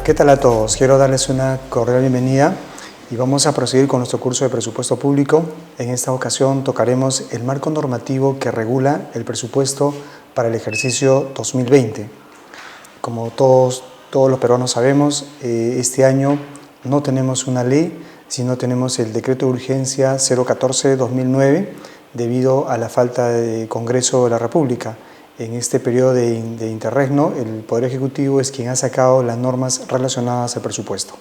¿Qué tal a todos? Quiero darles una cordial bienvenida y vamos a proseguir con nuestro curso de presupuesto público. En esta ocasión tocaremos el marco normativo que regula el presupuesto para el ejercicio 2020. Como todos los peruanos sabemos, este año no tenemos una ley, sino tenemos el decreto de urgencia 014-2009 debido a la falta de Congreso de la República. En este periodo de interregno, el Poder Ejecutivo es quien ha sacado las normas relacionadas al presupuesto.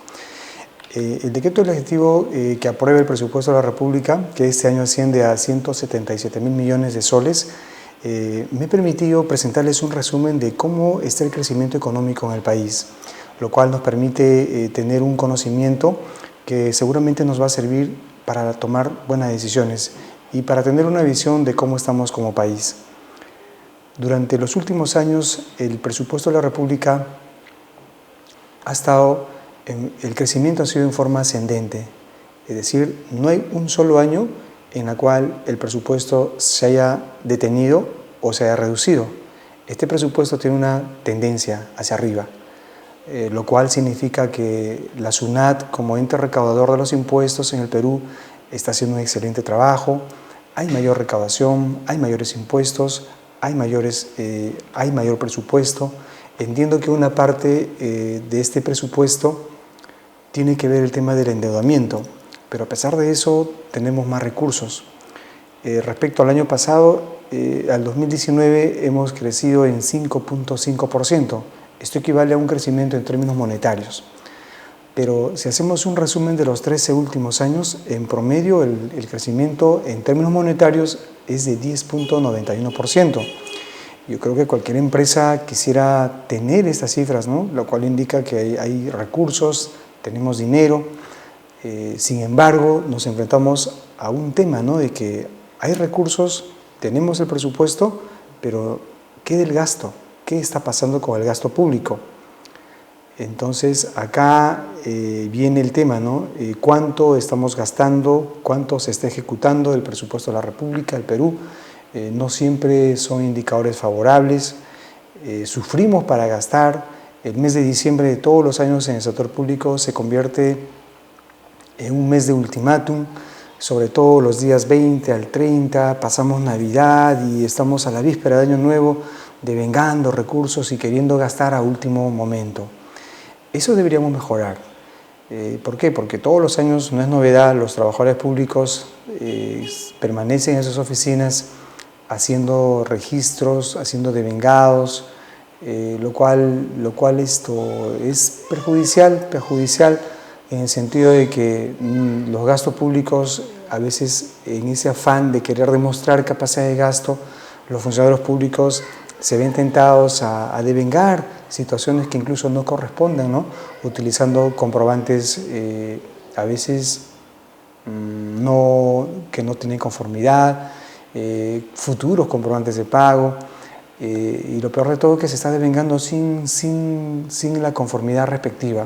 El decreto legislativo que aprueba el presupuesto de la República, que este año asciende a 177.000 millones de soles, me he permitido presentarles un resumen de cómo está el crecimiento económico en el país, lo cual nos permite tener un conocimiento que seguramente nos va a servir para tomar buenas decisiones y para tener una visión de cómo estamos como país. Durante los últimos años, el presupuesto de la República el crecimiento ha sido en forma ascendente, es decir, no hay un solo año en el cual el presupuesto se haya detenido o se haya reducido. Este presupuesto tiene una tendencia hacia arriba, lo cual significa que la SUNAT, como ente recaudador de los impuestos en el Perú, está haciendo un excelente trabajo. Hay mayor recaudación, hay mayores impuestos, hay mayor presupuesto. Entiendo que una parte de este presupuesto tiene que ver el tema del endeudamiento, pero a pesar de eso tenemos más recursos. Respecto al año pasado, al 2019 hemos crecido en 5.5%. Esto equivale a un crecimiento en términos monetarios. Pero si hacemos un resumen de los 13 últimos años, en promedio el crecimiento en términos monetarios es de 10.91%. Yo creo que cualquier empresa quisiera tener estas cifras, ¿no? Lo cual indica que hay recursos, tenemos dinero. Sin embargo, nos enfrentamos a un tema, ¿no? De que hay recursos, tenemos el presupuesto, pero ¿qué del gasto? ¿Qué está pasando con el gasto público? Entonces, acá viene el tema, ¿no? ¿Cuánto estamos gastando? ¿Cuánto se está ejecutando del presupuesto de la República, el Perú? No siempre son indicadores favorables. Sufrimos para gastar. El mes de diciembre de todos los años en el sector público se convierte en un mes de ultimátum, sobre todo los días 20 al 30, pasamos Navidad y estamos a la víspera de Año Nuevo devengando recursos y queriendo gastar a último momento. Eso deberíamos mejorar. ¿Por qué? Porque todos los años, no es novedad, los trabajadores públicos permanecen en sus oficinas haciendo registros, haciendo devengados, lo cual esto es perjudicial en el sentido de que los gastos públicos, a veces en ese afán de querer demostrar capacidad de gasto, los funcionarios públicos se ven tentados a devengar situaciones que incluso no corresponden, ¿no? Utilizando comprobantes a veces que no tienen conformidad, futuros comprobantes de pago, y lo peor de todo es que se está devengando sin la conformidad respectiva.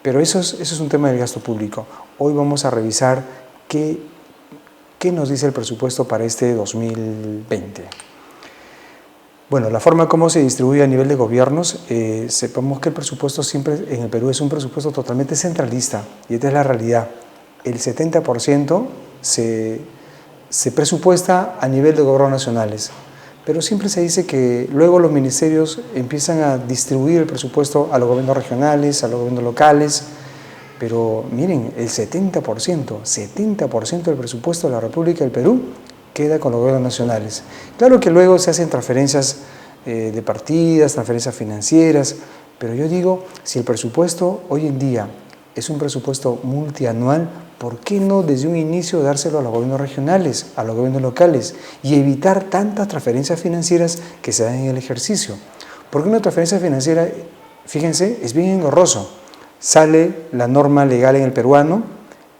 Pero eso es un tema del gasto público. Hoy vamos a revisar qué nos dice el presupuesto para este 2020. Bueno, la forma como se distribuye a nivel de gobiernos, sepamos que el presupuesto siempre en el Perú es un presupuesto totalmente centralista, y esta es la realidad. El 70% se presupuesta a nivel de gobiernos nacionales, pero siempre se dice que luego los ministerios empiezan a distribuir el presupuesto a los gobiernos regionales, a los gobiernos locales, pero miren, el 70% del presupuesto de la República del Perú queda con los gobiernos nacionales. Claro que luego se hacen transferencias de partidas, transferencias financieras, pero yo digo, si el presupuesto hoy en día es un presupuesto multianual, ¿por qué no desde un inicio dárselo a los gobiernos regionales, a los gobiernos locales y evitar tantas transferencias financieras que se dan en el ejercicio? Porque una transferencia financiera, fíjense, es bien engorroso. Sale la norma legal en el peruano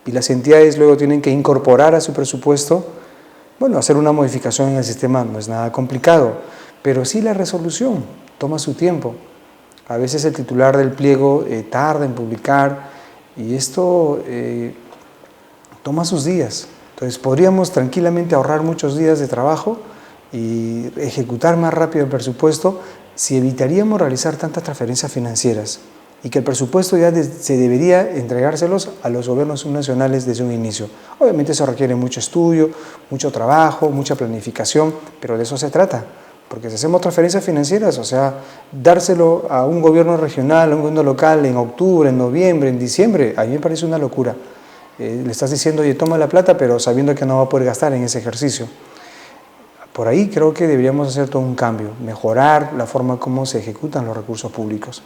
y las entidades luego tienen que incorporar a su presupuesto. Bueno, hacer una modificación en el sistema no es nada complicado, pero sí la resolución toma su tiempo. A veces el titular del pliego tarda en publicar y esto toma sus días. Entonces podríamos tranquilamente ahorrar muchos días de trabajo y ejecutar más rápido el presupuesto si evitaríamos realizar tantas transferencias financieras. y que el presupuesto ya se debería entregárselos a los gobiernos nacionales desde un inicio. Obviamente eso requiere mucho estudio, mucho trabajo, mucha planificación, pero de eso se trata, porque si hacemos transferencias financieras, o sea, dárselo a un gobierno regional, a un gobierno local en octubre, en noviembre, en diciembre, a mí me parece una locura. Le estás diciendo, oye, toma la plata, pero sabiendo que no va a poder gastar en ese ejercicio. Por ahí creo que deberíamos hacer todo un cambio, mejorar la forma como se ejecutan los recursos públicos.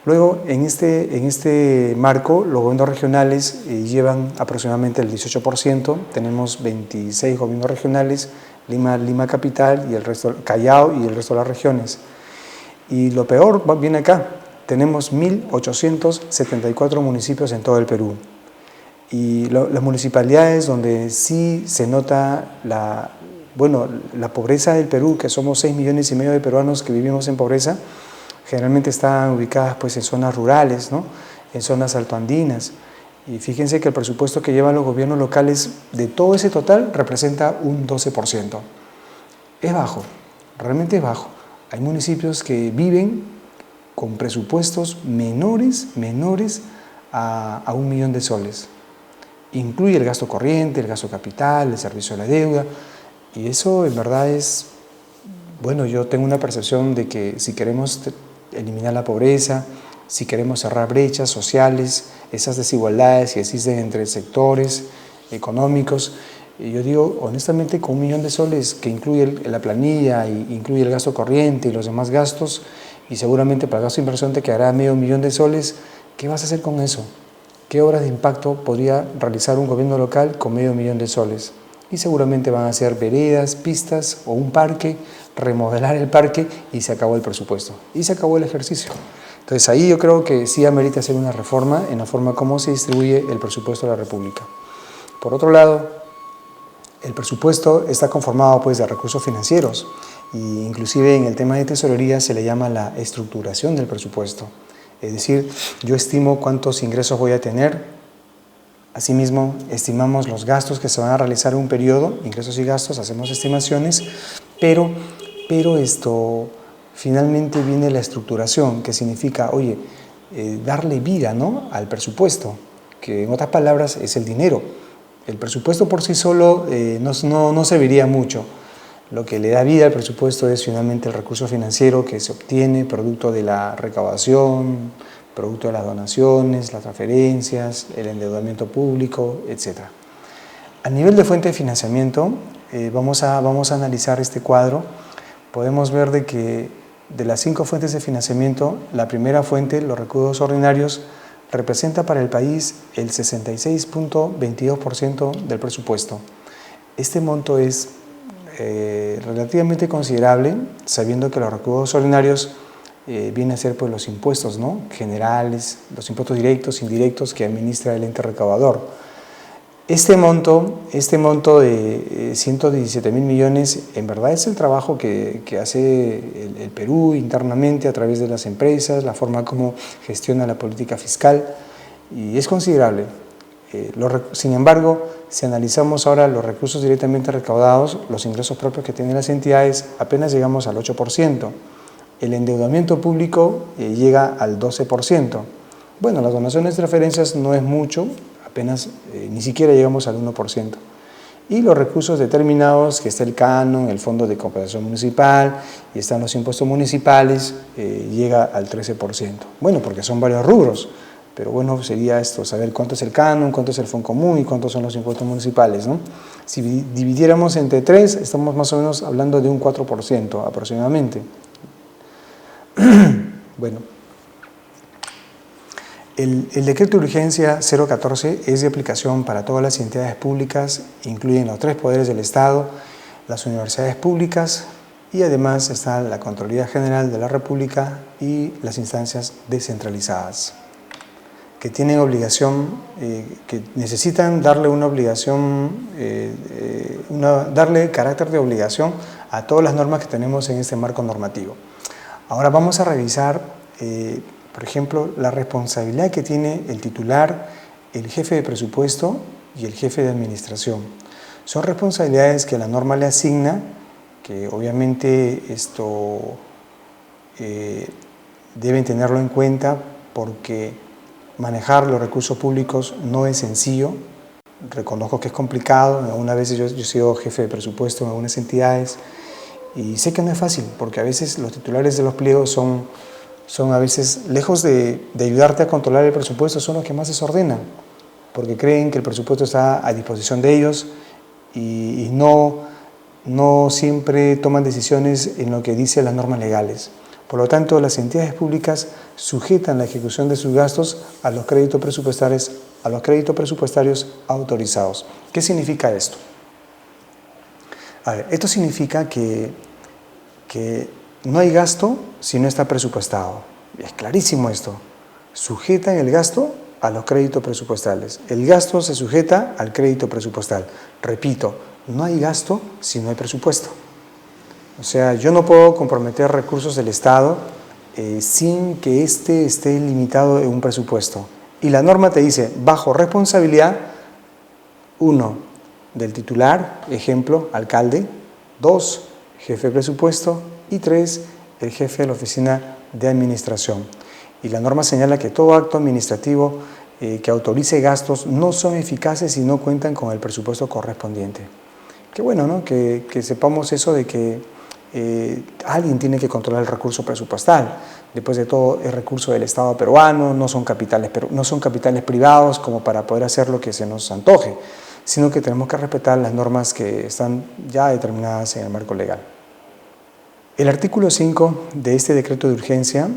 Luego, en este marco, los gobiernos regionales llevan aproximadamente el 18%, tenemos 26 gobiernos regionales, Lima Capital y el resto, Callao y el resto de las regiones. Y lo peor viene acá, tenemos 1.874 municipios en todo el Perú. Y las municipalidades donde sí se nota la pobreza del Perú, que somos 6,5 millones de peruanos que vivimos en pobreza, generalmente están ubicadas pues, en zonas rurales, ¿no? En zonas altoandinas. Y fíjense que el presupuesto que llevan los gobiernos locales de todo ese total representa un 12%. Es bajo, realmente es bajo. Hay municipios que viven con presupuestos menores a 1 millón de soles. Incluye el gasto corriente, el gasto capital, el servicio de la deuda, y eso en verdad es, bueno, yo tengo una percepción de que si queremos eliminar la pobreza, si queremos cerrar brechas sociales, esas desigualdades que existen entre sectores económicos, yo digo, honestamente, con 1 millón de soles que incluye la planilla, y incluye el gasto corriente y los demás gastos, y seguramente para el gasto de inversión te quedará medio millón de soles, ¿qué vas a hacer con eso? ¿Qué obras de impacto podría realizar un gobierno local con medio millón de soles? Y seguramente van a ser veredas, pistas o un parque, remodelar el parque y se acabó el presupuesto. Y se acabó el ejercicio. Entonces ahí yo creo que sí amerita hacer una reforma en la forma como se distribuye el presupuesto de la República. Por otro lado, el presupuesto está conformado pues, de recursos financieros e inclusive en el tema de tesorería se le llama la estructuración del presupuesto. Es decir, yo estimo cuántos ingresos voy a tener, asimismo estimamos los gastos que se van a realizar en un periodo, ingresos y gastos, hacemos estimaciones, pero finalmente viene la estructuración, que significa, oye, darle vida, ¿no?, al presupuesto, que en otras palabras es el dinero. El presupuesto por sí solo no serviría mucho. Lo que le da vida al presupuesto es finalmente el recurso financiero que se obtiene producto de la recaudación, producto de las donaciones, las transferencias, el endeudamiento público, etc. A nivel de fuente de financiamiento, vamos a analizar este cuadro. Podemos ver de que de las 5 fuentes de financiamiento, la primera fuente, los recursos ordinarios, representa para el país el 66.22% del presupuesto. Este monto es relativamente considerable, sabiendo que los recursos ordinarios vienen a ser pues, los impuestos, ¿no?, generales, los impuestos directos, indirectos que administra el ente recaudador. Este monto de 117,000 millones en verdad es el trabajo que hace el Perú internamente a través de las empresas, la forma como gestiona la política fiscal, y es considerable. Sin embargo, si analizamos ahora los recursos directamente recaudados, los ingresos propios que tienen las entidades, apenas llegamos al 8%. El endeudamiento público llega al 12%. Bueno, las donaciones y transferencias no es mucho, apenas ni siquiera llegamos al 1%. Y los recursos determinados, que está el canon, el fondo de compensación municipal y están los impuestos municipales, llega al 13%. Bueno, porque son varios rubros. Pero bueno, sería esto, saber cuánto es el canon, cuánto es el fondo común y cuántos son los impuestos municipales, ¿no? Si dividiéramos entre 3, estamos más o menos hablando de un 4% aproximadamente. Bueno, el decreto de urgencia 014 es de aplicación para todas las entidades públicas, incluyen los 3 poderes del Estado, las universidades públicas y además está la Contraloría General de la República y las instancias descentralizadas, que tienen obligación, que necesitan darle una obligación, darle carácter de obligación a todas las normas que tenemos en este marco normativo. Ahora vamos a revisar, por ejemplo, la responsabilidad que tiene el titular, el jefe de presupuesto y el jefe de administración. Son responsabilidades que la norma le asigna, que obviamente esto deben tenerlo en cuenta porque manejar los recursos públicos no es sencillo. Reconozco que es complicado. Algunas veces yo he sido jefe de presupuesto en algunas entidades y sé que no es fácil, porque a veces los titulares de los pliegos son a veces, lejos de ayudarte a controlar el presupuesto, son los que más desordenan, porque creen que el presupuesto está a disposición de ellos y no siempre toman decisiones en lo que dicen las normas legales. Por lo tanto, las entidades públicas sujetan la ejecución de sus gastos a los créditos presupuestarios autorizados. ¿Qué significa esto? A ver, esto significa que no hay gasto si no está presupuestado. Es clarísimo esto. Sujetan el gasto a los créditos presupuestales. El gasto se sujeta al crédito presupuestal. Repito, no hay gasto si no hay presupuesto. O sea, yo no puedo comprometer recursos del Estado sin que éste esté limitado en un presupuesto. Y la norma te dice, bajo responsabilidad, 1, del titular, ejemplo, alcalde; 2, jefe de presupuesto; y 3, el jefe de la oficina de administración. Y la norma señala que todo acto administrativo que autorice gastos no son eficaces si no cuentan con el presupuesto correspondiente. Qué bueno, ¿no? Que sepamos eso de que alguien tiene que controlar el recurso presupuestal. Después de todo, es recurso del Estado peruano, no son capitales privados como para poder hacer lo que se nos antoje, sino que tenemos que respetar las normas que están ya determinadas en el marco legal. El artículo 5 de este decreto de urgencia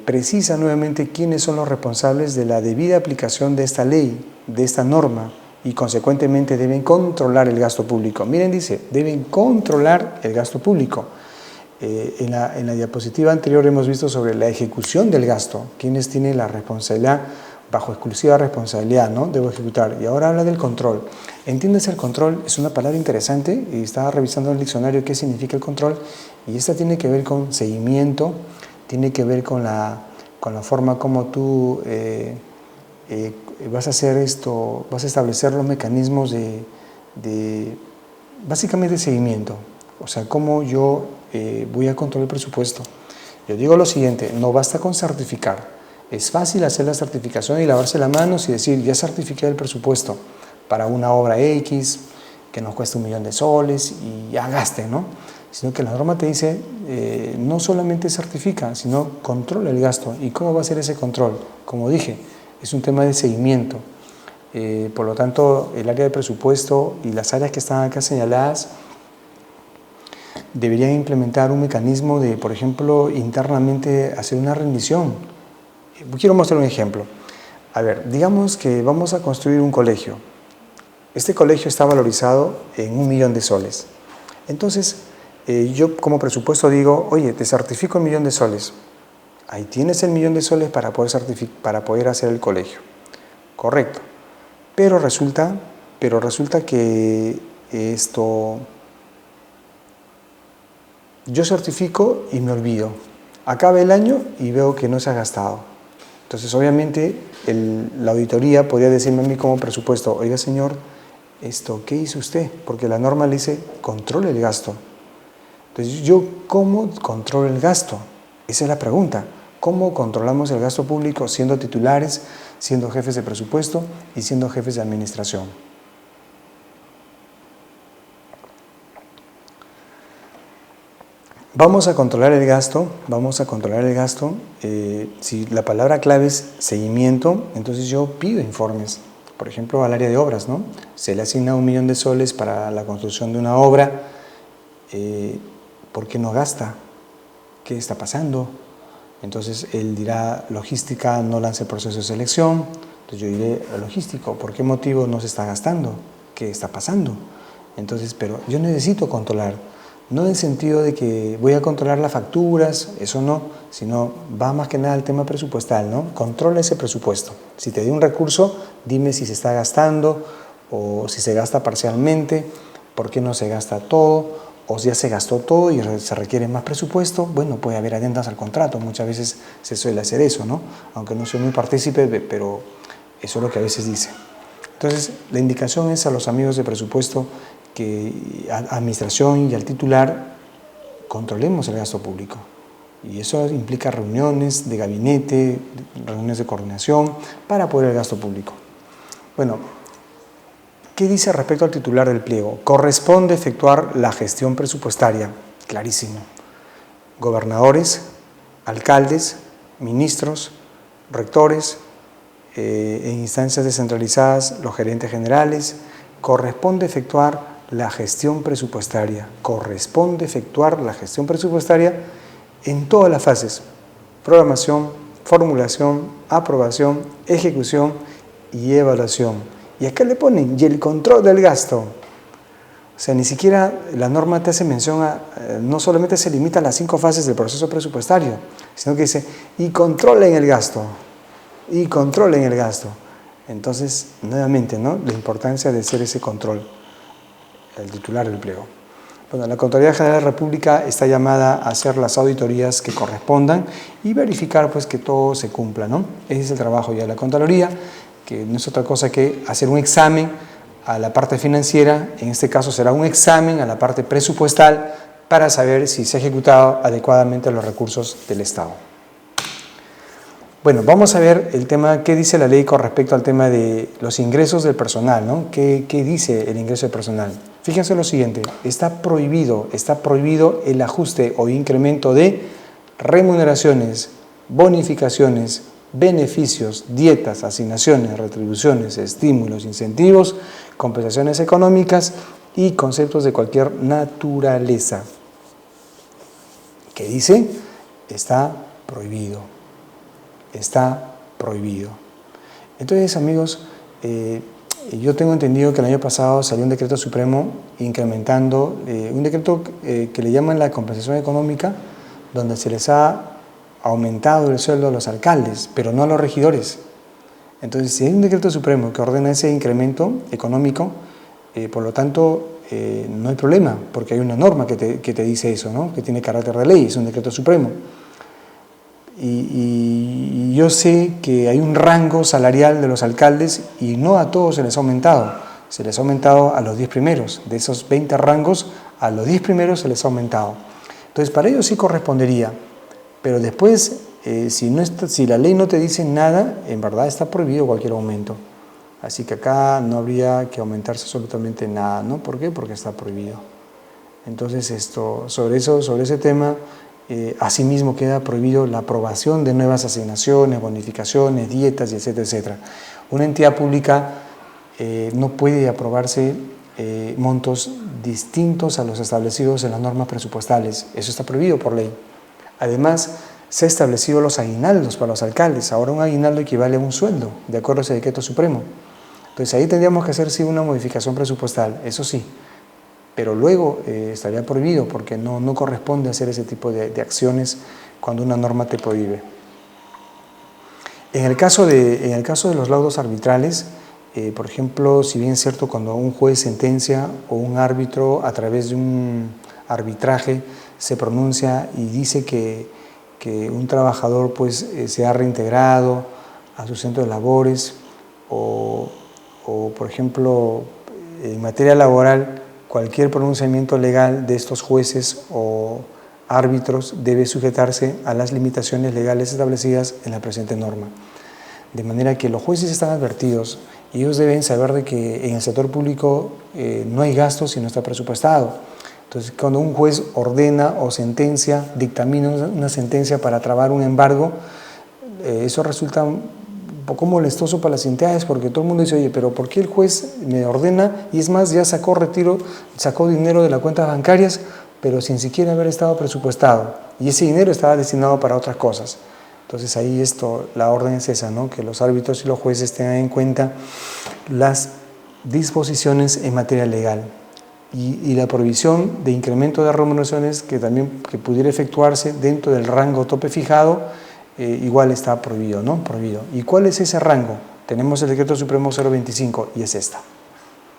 precisa nuevamente quiénes son los responsables de la debida aplicación de esta ley, de esta norma, y consecuentemente deben controlar el gasto público. Miren, dice, deben controlar el gasto público. En la diapositiva anterior hemos visto sobre la ejecución del gasto, quiénes tienen la responsabilidad, bajo exclusiva responsabilidad, ¿no? Debo ejecutar. Y ahora habla del control. Entiéndase, el control es una palabra interesante y estaba revisando en el diccionario qué significa el control, y esta tiene que ver con seguimiento, tiene que ver con la forma como tú vas a hacer esto, vas a establecer los mecanismos básicamente de seguimiento. O sea, cómo yo voy a controlar el presupuesto. Yo digo lo siguiente, no basta con certificar. Es fácil hacer la certificación y lavarse las manos y decir, ya certifiqué el presupuesto para una obra X que nos cuesta 1 millón de soles y ya gaste, ¿no? Sino que la norma te dice, no solamente certifica, sino controla el gasto. ¿Y cómo va a ser ese control? Como dije, es un tema de seguimiento. Por lo tanto, el área de presupuesto y las áreas que están acá señaladas deberían implementar un mecanismo de, por ejemplo, internamente hacer una rendición. Quiero mostrar un ejemplo. A ver, digamos que vamos a construir un colegio. Este colegio está valorizado en 1 millón de soles. Entonces, yo como presupuesto digo, oye, te certifico 1 millón de soles. Ahí tienes el 1 millón de soles para poder hacer el colegio. Correcto. Pero resulta que yo certifico y me olvido. Acaba el año y veo que no se ha gastado. Entonces, obviamente, la auditoría podría decirme a mí como presupuesto, oiga, señor, ¿qué hizo usted? Porque la norma le dice, controle el gasto. Entonces, ¿yo cómo controlo el gasto? Esa es la pregunta. ¿Cómo controlamos el gasto público siendo titulares, siendo jefes de presupuesto y siendo jefes de administración? Vamos a controlar el gasto. Si la palabra clave es seguimiento, entonces yo pido informes. Por ejemplo, al área de obras, ¿no? Se le asigna 1 millón de soles para la construcción de una obra. ¿Por qué no gasta? ¿Qué está pasando? Entonces él dirá, logística no lanza el proceso de selección. Entonces yo diré, logístico, ¿por qué motivo no se está gastando? ¿Qué está pasando? Entonces, pero yo necesito controlar. No en el sentido de que voy a controlar las facturas, eso no, sino va más que nada al tema presupuestal, ¿no? Controla ese presupuesto. Si te di un recurso, dime si se está gastando o si se gasta parcialmente, por qué no se gasta todo, o si ya se gastó todo y se requiere más presupuesto. Bueno, puede haber adendas al contrato, muchas veces se suele hacer eso, ¿no? Aunque no soy muy partícipe, pero eso es lo que a veces dice. Entonces, la indicación es a los amigos de presupuesto que a administración y al titular controlemos el gasto público. Y eso implica reuniones de gabinete, reuniones de coordinación para apoyar el gasto público. Bueno, ¿qué dice respecto al titular del pliego? Corresponde efectuar la gestión presupuestaria. Clarísimo. Gobernadores, alcaldes, ministros, rectores, en instancias descentralizadas, los gerentes generales, corresponde efectuar la gestión presupuestaria. Corresponde efectuar la gestión presupuestaria en todas las fases: programación, formulación, aprobación, ejecución y evaluación. Y acá le ponen, y el control del gasto. O sea, ni siquiera la norma te hace mención a, no solamente se limita a las 5 fases del proceso presupuestario, sino que dice, y controlen el gasto, y controlen el gasto. Entonces, nuevamente, ¿no?, la importancia de hacer ese control, el titular del pliego. Bueno, la Contraloría General de la República está llamada a hacer las auditorías que correspondan y verificar pues que todo se cumpla, ¿no? Ese es el trabajo ya de la Contraloría, que no es otra cosa que hacer un examen a la parte financiera, en este caso será un examen a la parte presupuestal para saber si se ha ejecutado adecuadamente los recursos del Estado. Bueno, vamos a ver el tema, qué dice la ley con respecto al tema de los ingresos del personal, ¿no? ¿Qué dice el ingreso del personal? Fíjense lo siguiente, está prohibido el ajuste o incremento de remuneraciones, bonificaciones, beneficios, dietas, asignaciones, retribuciones, estímulos, incentivos, compensaciones económicas y conceptos de cualquier naturaleza. ¿Qué dice? Está prohibido. Está prohibido. Entonces, amigos, yo tengo entendido que el año pasado salió un decreto supremo incrementando, un decreto que le llaman la compensación económica, donde se les ha aumentado el sueldo a los alcaldes, pero no a los regidores. Entonces, si hay un decreto supremo que ordena ese incremento económico, por lo tanto, no hay problema, porque hay una norma que te dice eso, ¿no?, que tiene carácter de ley, es un decreto supremo. Y yo sé que hay un rango salarial de los alcaldes y no a todos se les ha aumentado a los 10 primeros, de esos 20 rangos, a los 10 primeros se les ha aumentado. Entonces, para ellos sí correspondería, pero después, si la ley no te dice nada, en verdad está prohibido cualquier aumento. Así que acá no habría que aumentarse absolutamente nada, ¿no? ¿Por qué? Porque está prohibido. Entonces, sobre ese tema, asimismo queda prohibido la aprobación de nuevas asignaciones, bonificaciones, dietas, y etcétera, etcétera. Una entidad pública no puede aprobarse montos distintos a los establecidos en las normas presupuestales. Eso está prohibido por ley. Además, se han establecido los aguinaldos para los alcaldes. Ahora un aguinaldo equivale a un sueldo, de acuerdo a ese decreto supremo. Entonces ahí tendríamos que hacer sí una modificación presupuestal, eso sí. Pero luego estaría prohibido porque no corresponde hacer ese tipo de acciones cuando una norma te prohíbe. En el caso de los laudos arbitrales, por ejemplo, si bien es cierto, cuando un juez sentencia o un árbitro a través de un arbitraje se pronuncia y dice que un trabajador pues, se ha reintegrado a su centro de labores o por ejemplo, en materia laboral, cualquier pronunciamiento legal de estos jueces o árbitros debe sujetarse a las limitaciones legales establecidas en la presente norma. De manera que los jueces están advertidos y ellos deben saber de que en el sector público no hay gastos si no está presupuestado. Entonces, cuando un juez ordena o sentencia, dictamina una sentencia para trabar un embargo, eso resulta un poco molestoso para las entidades porque todo el mundo dice, oye, pero ¿por qué el juez me ordena? Y es más, ya sacó dinero de las cuentas bancarias, pero sin siquiera haber estado presupuestado. Y ese dinero estaba destinado para otras cosas. Entonces ahí la orden es esa, ¿no? Que los árbitros y los jueces tengan en cuenta las disposiciones en materia legal. Y la prohibición de incremento de remuneraciones que pudiera efectuarse dentro del rango tope fijado, igual está prohibido, ¿no? Prohibido. ¿Y cuál es ese rango? Tenemos el Decreto Supremo 025 y es esta.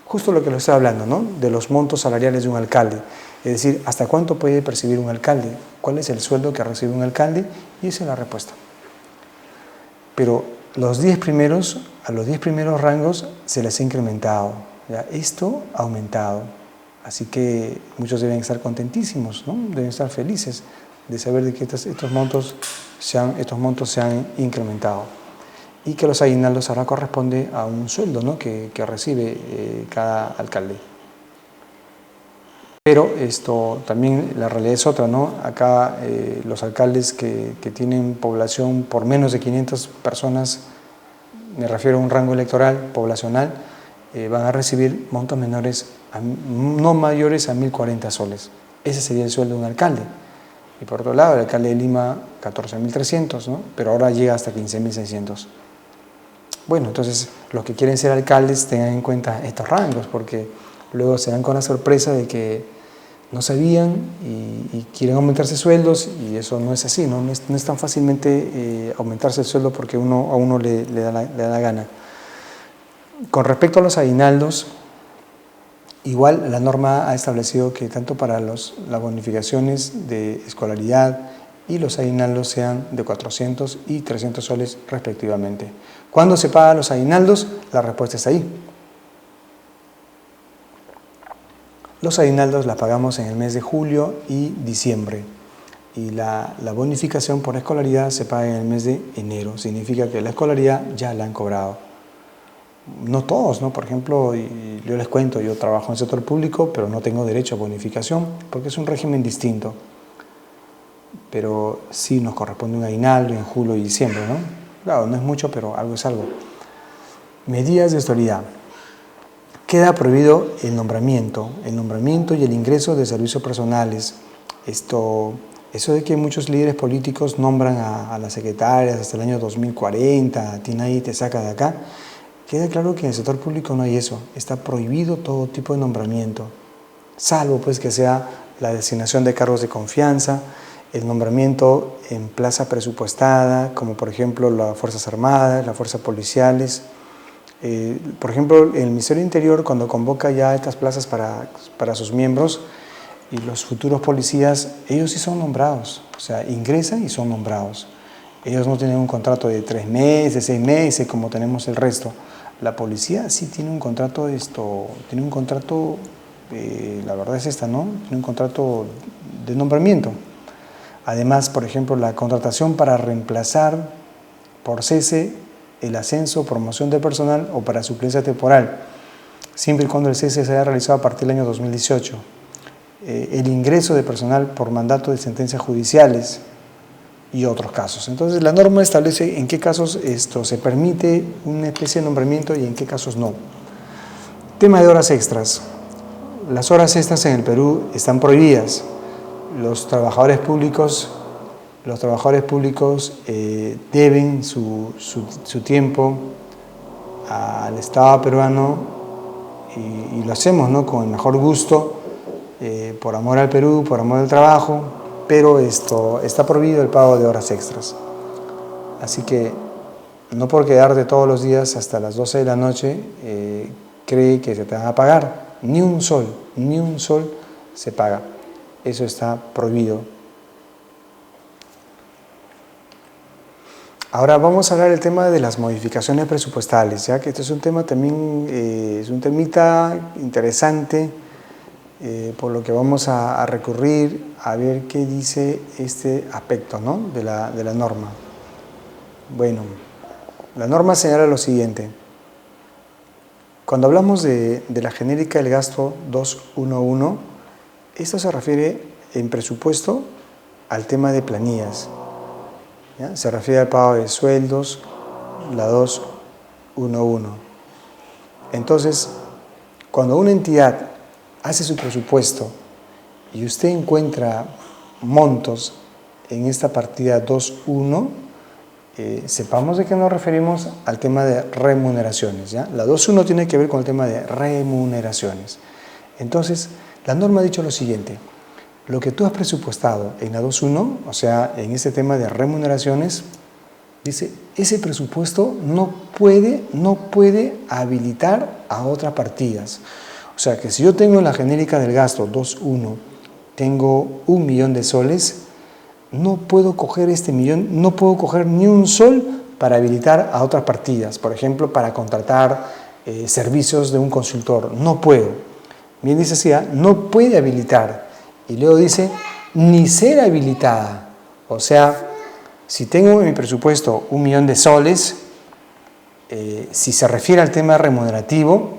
Justo lo que le estoy hablando, ¿no? De los montos salariales de un alcalde. Es decir, ¿hasta cuánto puede percibir un alcalde? ¿Cuál es el sueldo que recibe un alcalde? Y esa es la respuesta. Pero a los 10 primeros rangos se les ha incrementado. ¿Ya? Esto ha aumentado. Así que muchos deben estar contentísimos, ¿no? Deben estar felices de saber de que estos montos se han incrementado y que los aguinaldos ahora corresponde a un sueldo, ¿no?, que recibe cada alcalde. Pero también la realidad es otra, ¿no? Acá los alcaldes que tienen población por menos de 500 personas, me refiero a un rango electoral poblacional, van a recibir montos no mayores a 1.040 soles. Ese sería el sueldo de un alcalde. Y por otro lado, el alcalde de Lima, 14.300, ¿no?, pero ahora llega hasta 15.600. Bueno, entonces los que quieren ser alcaldes tengan en cuenta estos rangos, porque luego se dan con la sorpresa de que no sabían y quieren aumentarse sueldos, y eso no es así, no es tan fácilmente aumentarse el sueldo porque a uno le da la gana. Con respecto a los aguinaldos, igual la norma ha establecido que tanto para las bonificaciones de escolaridad y los aguinaldos sean de 400 y 300 soles respectivamente. ¿Cuándo se pagan los aguinaldos? La respuesta está ahí. Los aguinaldos la pagamos en el mes de julio y diciembre, y la bonificación por escolaridad se paga en el mes de enero. Significa que la escolaridad ya la han cobrado. No todos, ¿no? Por ejemplo, yo les cuento, yo trabajo en el sector público, pero no tengo derecho a bonificación porque es un régimen distinto. Pero sí nos corresponde un aguinaldo en julio y diciembre, ¿no? Claro, no es mucho, pero algo es algo. Medidas de autoridad. Queda prohibido el nombramiento y el ingreso de servicios personales. Eso de que muchos líderes políticos nombran a las secretarias hasta el año 2040, a ti nadie te saca de acá, queda claro que en el sector público no hay eso. Está prohibido todo tipo de nombramiento, salvo pues que sea la designación de cargos de confianza, el nombramiento en plaza presupuestada, como por ejemplo las Fuerzas Armadas, las Fuerzas Policiales. Por ejemplo, el Ministerio del Interior, cuando convoca ya estas plazas para sus miembros y los futuros policías, ellos sí son nombrados, o sea, ingresan y son nombrados. Ellos no tienen un contrato de 3 meses, 6 meses, como tenemos el resto. La policía sí tiene un contrato, la verdad es esta, ¿no? Tiene un contrato de nombramiento. Además, por ejemplo, la contratación para reemplazar por cese el ascenso, promoción de personal o para suplencia temporal, siempre y cuando el cese se haya realizado a partir del año 2018. El ingreso de personal por mandato de sentencias judiciales y otros casos. Entonces, la norma establece en qué casos se permite una especie de nombramiento y en qué casos no. Tema de horas extras. Las horas extras en el Perú están prohibidas. Los trabajadores públicos deben su tiempo al Estado peruano y lo hacemos, ¿no?, con el mejor gusto, por amor al Perú, por amor al trabajo, pero está prohibido el pago de horas extras. Así que no por quedarte todos los días hasta las 12 de la noche cree que se te van a pagar. Ni un sol se paga. Eso está prohibido. Ahora vamos a hablar del tema de las modificaciones presupuestales, ya que este es un tema también, es un temita interesante, por lo que vamos a recurrir a ver qué dice este aspecto, ¿no?, de la norma. Bueno, la norma señala lo siguiente. Cuando hablamos de la genérica del gasto 211, esto se refiere en presupuesto al tema de planillas, ¿ya? Se refiere al pago de sueldos, la 211. Entonces, cuando una entidad hace su presupuesto y usted encuentra montos en esta partida 2.1, sepamos de qué nos referimos al tema de remuneraciones, ¿ya? La 2.1 tiene que ver con el tema de remuneraciones. Entonces, la norma ha dicho lo siguiente: lo que tú has presupuestado en la 2.1, o sea, en este tema de remuneraciones, dice, ese presupuesto no puede habilitar a otras partidas. O sea, que si yo tengo en la genérica del gasto 2.1, tengo 1 millón de soles, no puedo coger este millón, no puedo coger ni un sol para habilitar a otras partidas. Por ejemplo, para contratar servicios de un consultor. No puedo. Bien dice así, no puede habilitar. Y luego dice, ni ser habilitada. O sea, si tengo en mi presupuesto 1.000.000 de soles, si se refiere al tema remunerativo,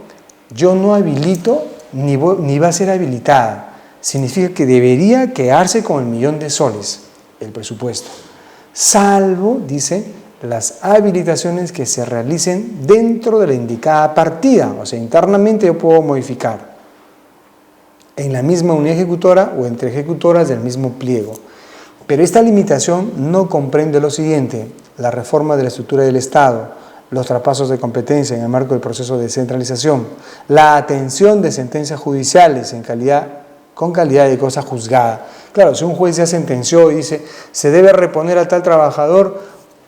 yo no habilito ni va a ser habilitada. Significa que debería quedarse con el 1.000.000 de soles, el presupuesto. Salvo, dice, las habilitaciones que se realicen dentro de la indicada partida. O sea, internamente yo puedo modificar en la misma unidad ejecutora o entre ejecutoras del mismo pliego. Pero esta limitación no comprende lo siguiente: la reforma de la estructura del Estado, los traspasos de competencia en el marco del proceso de descentralización, la atención de sentencias judiciales con calidad de cosa juzgada. Claro, si un juez ya sentenció y dice se debe reponer a tal trabajador,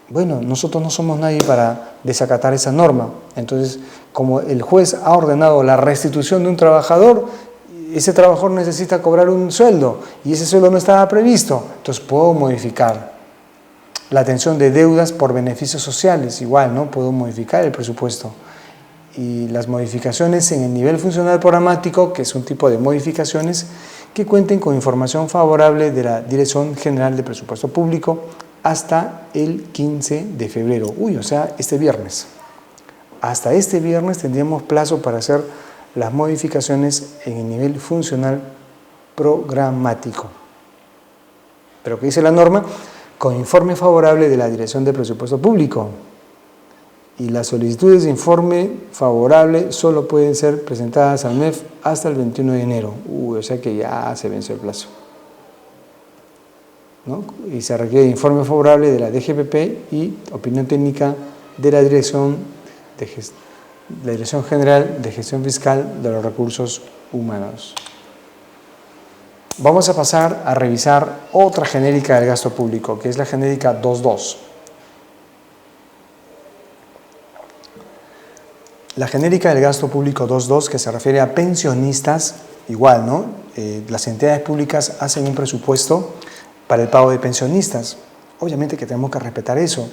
bueno, nosotros no somos nadie para desacatar esa norma. Entonces, como el juez ha ordenado la restitución de un trabajador, ese trabajador necesita cobrar un sueldo y ese sueldo no estaba previsto, entonces puedo modificar. La atención de deudas por beneficios sociales, igual, ¿no? Puedo modificar el presupuesto. Y las modificaciones en el nivel funcional programático, que es un tipo de modificaciones que cuenten con información favorable de la Dirección General de Presupuesto Público hasta el 15 de febrero. O sea, este viernes. Hasta este viernes tendríamos plazo para hacer las modificaciones en el nivel funcional programático. Pero ¿qué dice la norma? Con informe favorable de la Dirección de Presupuesto Público. Y las solicitudes de informe favorable solo pueden ser presentadas al MEF hasta el 21 de enero. O sea que ya se venció el plazo, ¿no? Y se requiere informe favorable de la DGPP y opinión técnica de la Dirección General de Gestión Fiscal de los Recursos Humanos. Vamos a pasar a revisar otra genérica del gasto público, que es la genérica 2.2. La genérica del gasto público 2.2, que se refiere a pensionistas, igual, ¿no? Las entidades públicas hacen un presupuesto para el pago de pensionistas. Obviamente que tenemos que respetar eso.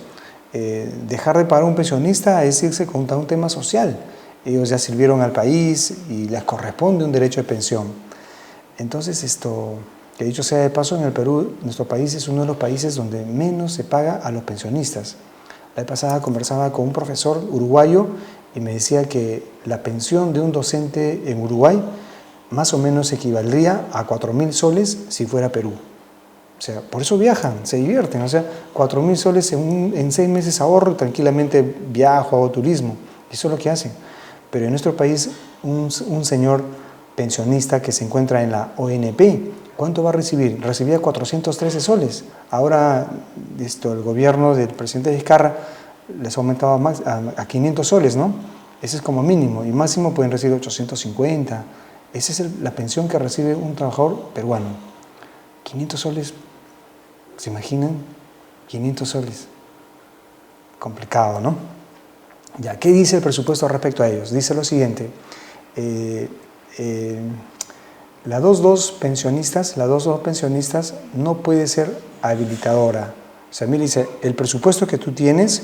Dejar de pagar a un pensionista es irse contra un tema social. Ellos ya sirvieron al país y les corresponde un derecho de pensión. Entonces, que dicho sea de paso, en el Perú, nuestro país es uno de los países donde menos se paga a los pensionistas. La vez pasada conversaba con un profesor uruguayo y me decía que la pensión de un docente en Uruguay más o menos equivaldría a 4.000 soles si fuera Perú. O sea, por eso viajan, se divierten. O sea, 4.000 soles en 6 meses ahorro y tranquilamente viajo, hago turismo. Eso es lo que hacen. Pero en nuestro país, un señor pensionista que se encuentra en la ONP, ¿cuánto va a recibir? Recibía 413 soles. Ahora el gobierno del presidente Vizcarra les ha aumentado a 500 soles, ¿no? Ese es como mínimo, y máximo pueden recibir 850. Esa es la pensión que recibe un trabajador peruano. 500 soles, ¿se imaginan? 500 soles. Complicado, ¿no? Ya, ¿qué dice el presupuesto respecto a ellos? Dice lo siguiente: la 2.2 pensionistas no puede ser habilitadora. O sea, mira, dice, el presupuesto que tú tienes,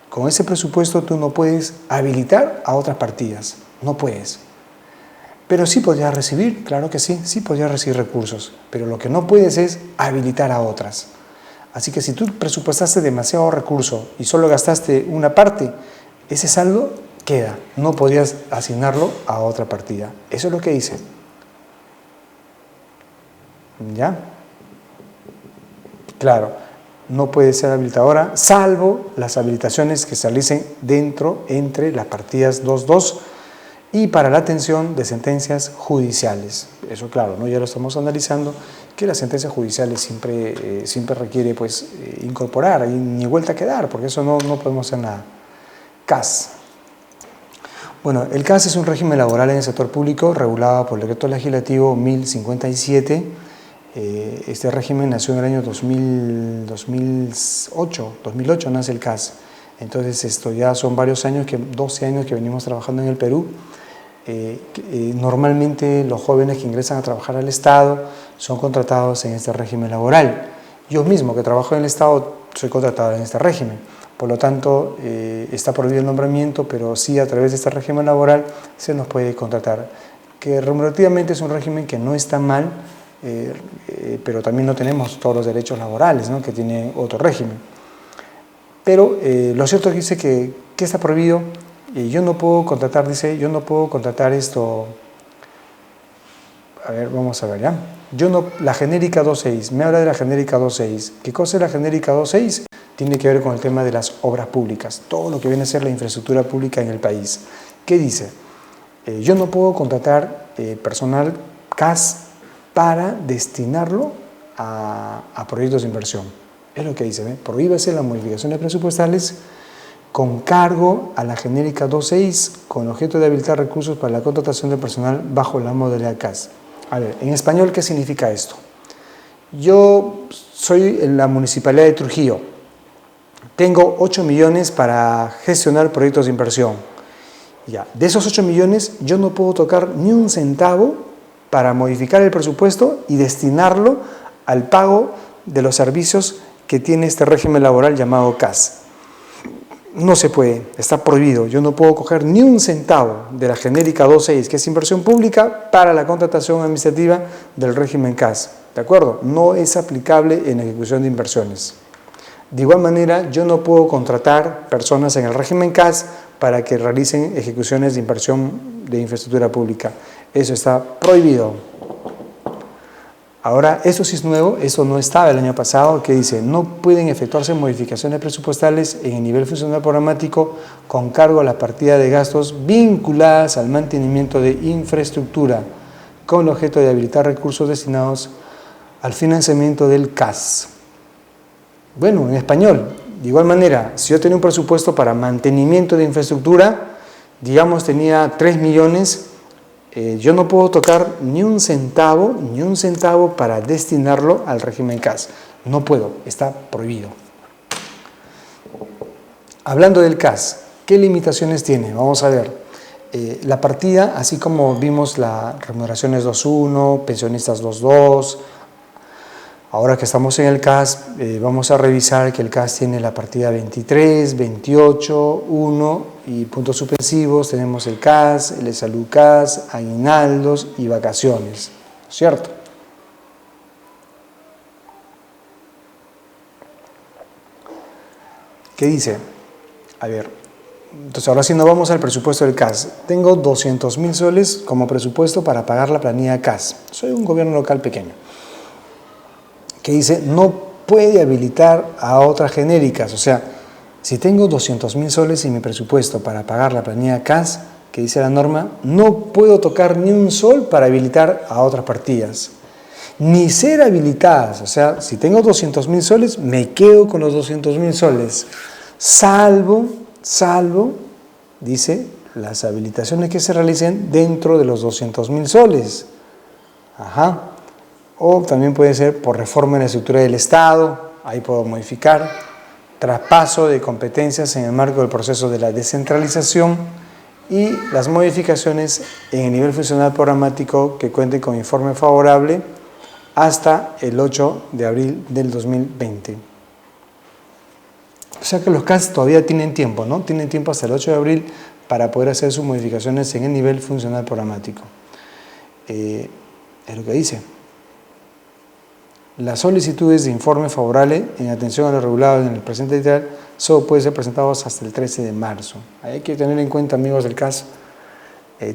con ese presupuesto tú no puedes habilitar a otras partidas, no puedes. Pero sí podrías recibir, claro que sí podrías recibir recursos, pero lo que no puedes es habilitar a otras. Así que si tú presupuestaste demasiado recurso y solo gastaste una parte, ese saldo queda, no podrías asignarlo a otra partida. Eso es lo que dice. ¿Ya? Claro, no puede ser habilitadora, salvo las habilitaciones que se realicen entre las partidas 2.2 y para la atención de sentencias judiciales. Eso, claro, ¿no? Ya lo estamos analizando, que las sentencias judiciales siempre requiere incorporar, y ni vuelta a dar, porque eso no podemos hacer nada. CAS. Bueno, el CAS es un régimen laboral en el sector público regulado por el Decreto Legislativo 1057. Este régimen nació en el año 2008 nace el CAS. Entonces esto ya son varios años, 12 años que venimos trabajando en el Perú. Normalmente los jóvenes que ingresan a trabajar al Estado son contratados en este régimen laboral. Yo mismo que trabajo en el Estado soy contratado en este régimen. Por lo tanto, está prohibido el nombramiento, pero sí a través de este régimen laboral se nos puede contratar. Que remunerativamente es un régimen que no está mal, pero también no tenemos todos los derechos laborales, ¿no?, que tiene otro régimen. Pero lo cierto es que dice que está prohibido, y yo no puedo contratar, dice, yo no puedo contratar esto. A ver, vamos a ver, ¿ya? La genérica 2.6, me habla de la genérica 2.6. ¿Qué cosa es la genérica 2.6? Tiene que ver con el tema de las obras públicas, todo lo que viene a ser la infraestructura pública en el país. ¿Qué dice? Yo no puedo contratar personal CAS para destinarlo a proyectos de inversión. Es lo que dice, ¿ve? Prohíbase las modificaciones presupuestales con cargo a la genérica 2.6 con objeto de habilitar recursos para la contratación de personal bajo la modalidad CAS. A ver, en español, ¿qué significa esto? Yo soy en la Municipalidad de Trujillo. Tengo 8 millones para gestionar proyectos de inversión. Ya, de esos 8 millones, yo no puedo tocar ni un centavo para modificar el presupuesto y destinarlo al pago de los servicios que tiene este régimen laboral llamado CAS. No se puede, está prohibido. Yo no puedo coger ni un centavo de la genérica 2.6, que es inversión pública, para la contratación administrativa del régimen CAS. ¿De acuerdo? No es aplicable en ejecución de inversiones. De igual manera, yo no puedo contratar personas en el régimen CAS para que realicen ejecuciones de inversión de infraestructura pública. Eso está prohibido. Ahora, eso sí es nuevo, eso no estaba el año pasado, que dice, no pueden efectuarse modificaciones presupuestales en el nivel funcional programático con cargo a la partida de gastos vinculadas al mantenimiento de infraestructura, con el objeto de habilitar recursos destinados al financiamiento del CAS. Bueno, en español, de igual manera, si yo tenía un presupuesto para mantenimiento de infraestructura, digamos tenía 3 millones, yo no puedo tocar ni un centavo para destinarlo al régimen CAS. No puedo, está prohibido. Hablando del CAS, ¿qué limitaciones tiene? Vamos a ver. La partida, así como vimos las remuneraciones 2.1, pensionistas 2.2, ahora que estamos en el CAS, vamos a revisar que el CAS tiene la partida 23, 28, 1 y puntos suspensivos. Tenemos el CAS, el de salud CAS, aguinaldos y vacaciones, ¿cierto? ¿Qué dice? A ver, entonces ahora sí nos vamos al presupuesto del CAS. Tengo 200.000 soles como presupuesto para pagar la planilla CAS. Soy un gobierno local pequeño. Que dice, no puede habilitar a otras genéricas. O sea, si tengo 200.000 soles en mi presupuesto para pagar la planilla CAS, que dice la norma, no puedo tocar ni un sol para habilitar a otras partidas, ni ser habilitadas. O sea, si tengo 200.000 soles, me quedo con los 200.000 soles, salvo, dice, las habilitaciones que se realicen dentro de los 200.000 soles. Ajá. O también puede ser por reforma en la estructura del Estado, ahí puedo modificar, traspaso de competencias en el marco del proceso de la descentralización y las modificaciones en el nivel funcional programático que cuente con informe favorable hasta el 8 de abril del 2020. O sea que los CAS todavía tienen tiempo, ¿no? Tienen tiempo hasta el 8 de abril para poder hacer sus modificaciones en el nivel funcional programático. Es lo que dice. Las solicitudes de informe favorable en atención a lo regulado en el presente editorial solo pueden ser presentados hasta el 13 de marzo. Hay que tener en cuenta, amigos del CAS,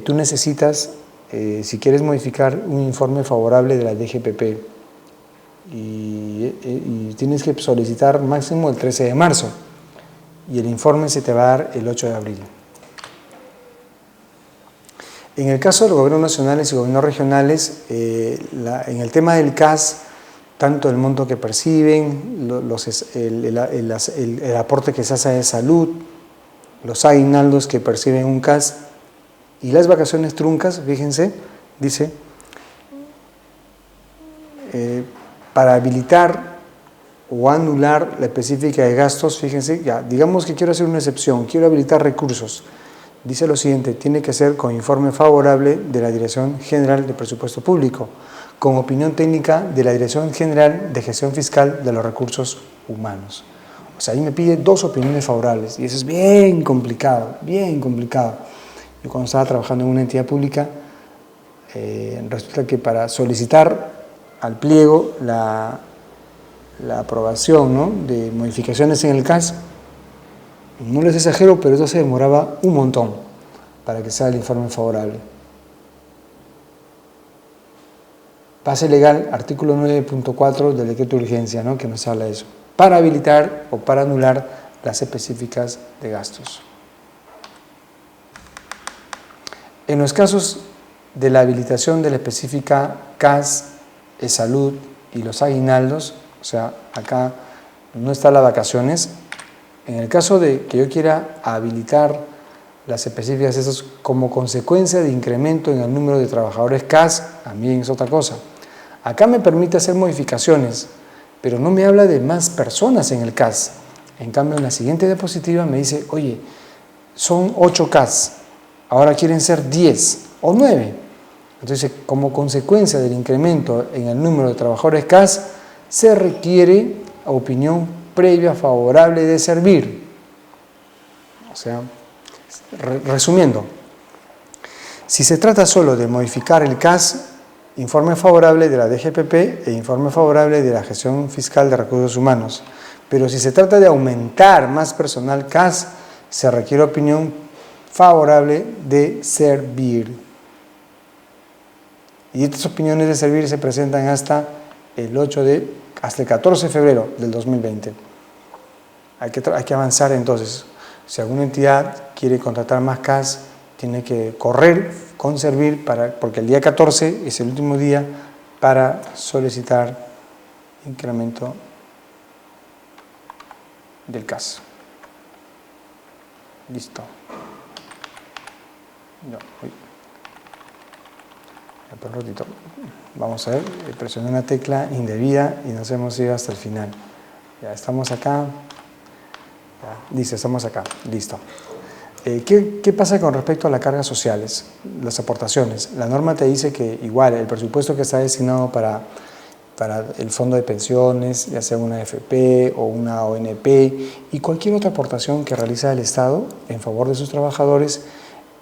tú necesitas, si quieres modificar un informe favorable de la DGPP, y tienes que solicitar máximo el 13 de marzo, y el informe se te va a dar el 8 de abril. En el caso de los gobiernos nacionales y gobiernos regionales, en el tema del CAS, tanto el monto que perciben, el aporte que se hace de salud, los aguinaldos que perciben un CAS y las vacaciones truncas, fíjense, dice, para habilitar o anular la específica de gastos, fíjense, ya, digamos que quiero hacer una excepción, quiero habilitar recursos. Dice lo siguiente, tiene que ser con informe favorable de la Dirección General de Presupuesto Público, con opinión técnica de la Dirección General de Gestión Fiscal de los Recursos Humanos. O sea, ahí me pide 2 opiniones favorables y eso es bien complicado, bien complicado. Yo cuando estaba trabajando en una entidad pública, resulta que para solicitar al pliego la aprobación, ¿no?, de modificaciones en el CAS. No les exagero, pero eso se demoraba un montón para que sea el informe favorable. Base legal, artículo 9.4 del decreto de urgencia, ¿no?, que nos habla de eso, para habilitar o para anular las específicas de gastos. En los casos de la habilitación de la específica CAS, salud y los aguinaldos, o sea, acá no está las vacaciones. En el caso de que yo quiera habilitar las específicas esas como consecuencia de incremento en el número de trabajadores CAS, también es otra cosa. Acá me permite hacer modificaciones, pero no me habla de más personas en el CAS. En cambio, en la siguiente diapositiva me dice, oye, son 8 CAS, ahora quieren ser 10 o 9. Entonces, como consecuencia del incremento en el número de trabajadores CAS, se requiere opinión previa favorable de servir. O sea, resumiendo, si se trata solo de modificar el CAS, informe favorable de la DGPP e informe favorable de la Gestión Fiscal de Recursos Humanos. Pero si se trata de aumentar más personal CAS, se requiere opinión favorable de servir. Y estas opiniones de servir se presentan hasta el 14 de febrero del 2020. Hay que avanzar entonces. Si alguna entidad quiere contratar más CAS, tiene que correr con servir, porque el día 14 es el último día para solicitar incremento del CAS. Listo. No, por un ratito. Vamos a ver, presioné una tecla indebida y nos hemos ido hasta el final. Ya estamos acá. Listo, estamos acá. Listo. ¿Qué pasa con respecto a las cargas sociales, las aportaciones? La norma te dice que igual el presupuesto que está destinado para el fondo de pensiones, ya sea una AFP o una ONP y cualquier otra aportación que realiza el Estado en favor de sus trabajadores,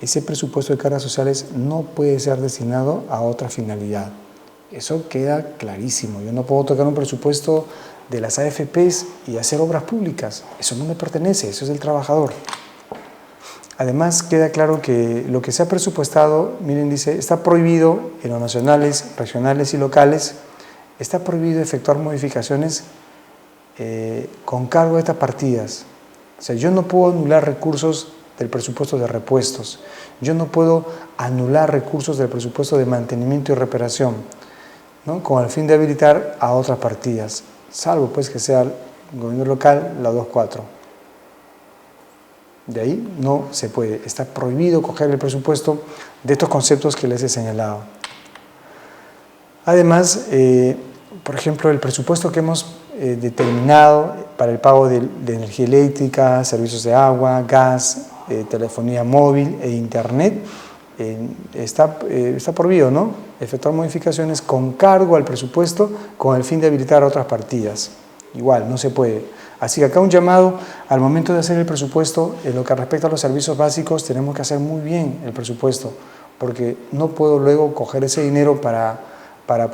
ese presupuesto de cargas sociales no puede ser destinado a otra finalidad. Eso queda clarísimo. Yo no puedo tocar un presupuesto de las AFPs y hacer obras públicas. Eso no me pertenece, eso es del trabajador. Además, queda claro que lo que se ha presupuestado, miren, dice, está prohibido en los nacionales, regionales y locales, está prohibido efectuar modificaciones con cargo a estas partidas. O sea, yo no puedo anular recursos del presupuesto de repuestos, yo no puedo anular recursos del presupuesto de mantenimiento y reparación, ¿no?, con el fin de habilitar a otras partidas, salvo pues que sea el gobierno local, la 2.4. De ahí no se puede, está prohibido coger el presupuesto de estos conceptos que les he señalado. Además, por ejemplo, el presupuesto que hemos determinado para el pago de energía eléctrica, servicios de agua, gas, telefonía móvil e internet, está prohibido, ¿no?, efectuar modificaciones con cargo al presupuesto con el fin de habilitar otras partidas. Igual, no se puede. Así que acá un llamado, al momento de hacer el presupuesto, en lo que respecta a los servicios básicos, tenemos que hacer muy bien el presupuesto, porque no puedo luego coger ese dinero para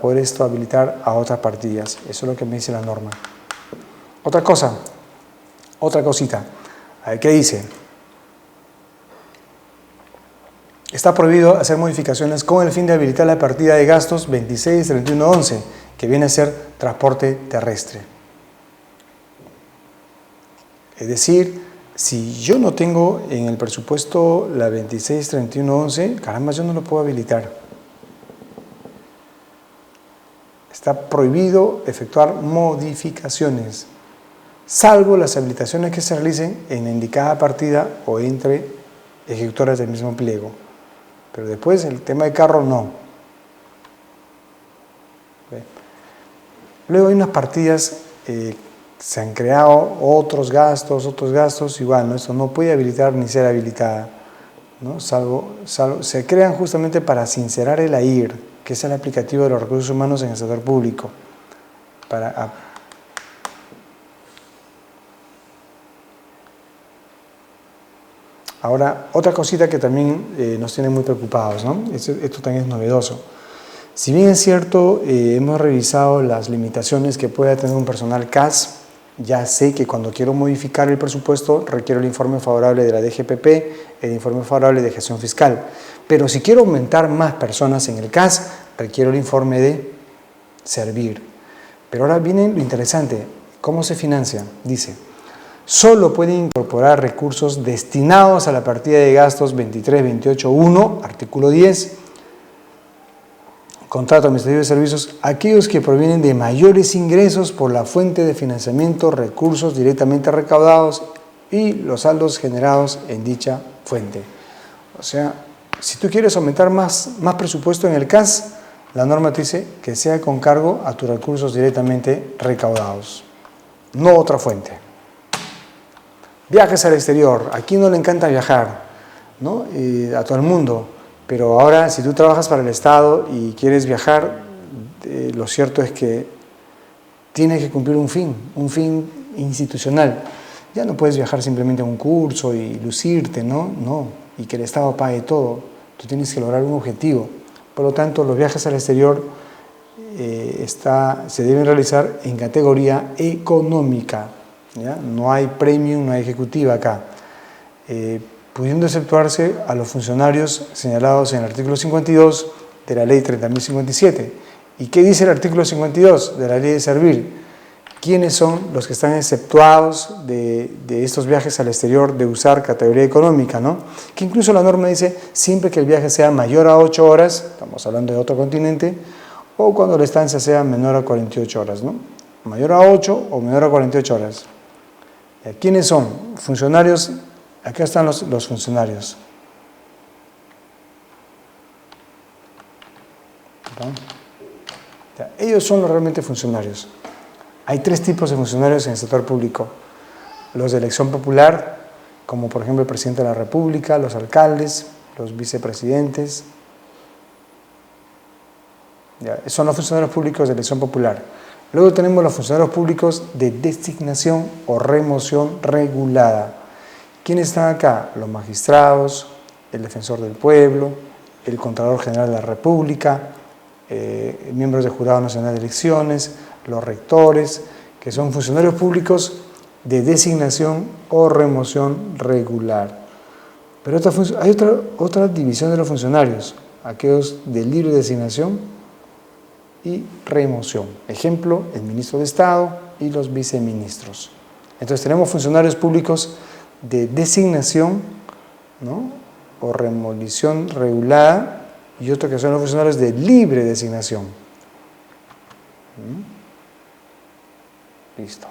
poder habilitar a otras partidas. Eso es lo que me dice la norma. Otra cosa, otra cosita. A ver, ¿qué dice? Está prohibido hacer modificaciones con el fin de habilitar la partida de gastos 263111, que viene a ser transporte terrestre. Es decir, si yo no tengo en el presupuesto la 263111, caramba, yo no lo puedo habilitar. Está prohibido efectuar modificaciones, salvo las habilitaciones que se realicen en la indicada partida o entre ejecutores del mismo pliego. Pero después el tema de carro no. Luego hay unas partidas, se han creado otros gastos, igual, ¿no? Esto no puede habilitar ni ser habilitada, ¿no? Salvo se crean justamente para sincerar el AIR, que es el aplicativo de los recursos humanos en el sector público. Ahora, otra cosita que también nos tiene muy preocupados, ¿no? Esto también es novedoso. Si bien es cierto, hemos revisado las limitaciones que pueda tener un personal CAS, ya sé que cuando quiero modificar el presupuesto requiero el informe favorable de la DGPP, el informe favorable de gestión fiscal. Pero si quiero aumentar más personas en el CAS, requiero el informe de Servir. Pero ahora viene lo interesante, ¿cómo se financia? Dice, solo pueden incorporar recursos destinados a la partida de gastos 23.28.1, artículo 10, contrato administrativo de servicios, aquellos que provienen de mayores ingresos por la fuente de financiamiento, recursos directamente recaudados y los saldos generados en dicha fuente. O sea, si tú quieres aumentar más presupuesto en el CAS, la norma te dice que sea con cargo a tus recursos directamente recaudados, no otra fuente. Viajes al exterior, ¿a quién no le encanta viajar? ¿No? A todo el mundo. Pero ahora, si tú trabajas para el Estado y quieres viajar, lo cierto es que tienes que cumplir un fin institucional. Ya no puedes viajar simplemente a un curso y lucirte, ¿no? No, y que el Estado pague todo. Tú tienes que lograr un objetivo. Por lo tanto, los viajes al exterior se deben realizar en categoría económica, ¿ya? No hay premium, no hay ejecutiva acá. Pudiendo exceptuarse a los funcionarios señalados en el artículo 52 de la ley 30.057. ¿Y qué dice el artículo 52 de la ley de Servir? ¿Quiénes son los que están exceptuados de estos viajes al exterior de usar categoría económica, ¿no? Que incluso la norma dice siempre que el viaje sea mayor a 8 horas, estamos hablando de otro continente, o cuando la estancia sea menor a 48 horas, ¿no? Mayor a 8 o menor a 48 horas. ¿Quiénes son? Funcionarios, acá están los funcionarios. ¿No? Ellos son los realmente funcionarios. Hay 3 tipos de funcionarios en el sector público. Los de elección popular, como por ejemplo el presidente de la República, los alcaldes, los vicepresidentes. Son los funcionarios públicos de elección popular. Luego tenemos los funcionarios públicos de designación o remoción regulada. ¿Quiénes están acá? Los magistrados, el defensor del pueblo, el Contralor General de la República, miembros del Jurado Nacional de Elecciones, los rectores, que son funcionarios públicos de designación o remoción regular. Pero hay otra división de los funcionarios, aquellos de libre designación y remoción. Ejemplo, el ministro de Estado y los viceministros. Entonces tenemos funcionarios públicos de designación, ¿no? O remolición regulada, y otro que son los funcionarios de libre designación. Listo.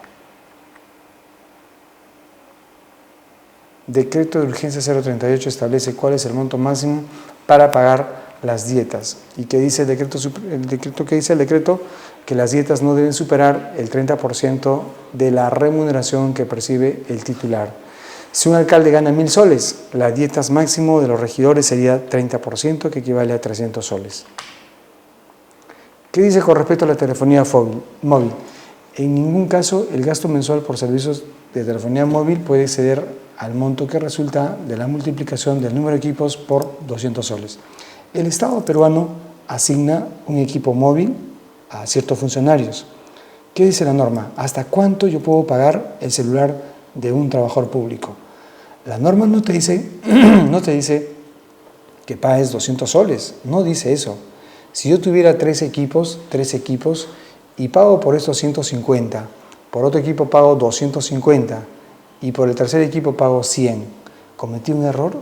Decreto de urgencia 038 establece cuál es el monto máximo para pagar las dietas. ¿Y qué dice el decreto? ¿Qué dice el decreto? Que las dietas no deben superar el 30% de la remuneración que percibe el titular. Si un alcalde gana 1.000 soles, las dietas máximo de los regidores sería 30%, que equivale a 300 soles. ¿Qué dice con respecto a la telefonía móvil? En ningún caso el gasto mensual por servicios de telefonía móvil puede exceder al monto que resulta de la multiplicación del número de equipos por 200 soles. El Estado peruano asigna un equipo móvil a ciertos funcionarios. ¿Qué dice la norma? ¿Hasta cuánto yo puedo pagar el celular de un trabajador público? La norma no te dice que pagues 200 soles, no dice eso. Si yo tuviera 3 equipos y pago por estos 150, por otro equipo pago 250 y por el tercer equipo pago 100, ¿cometí un error?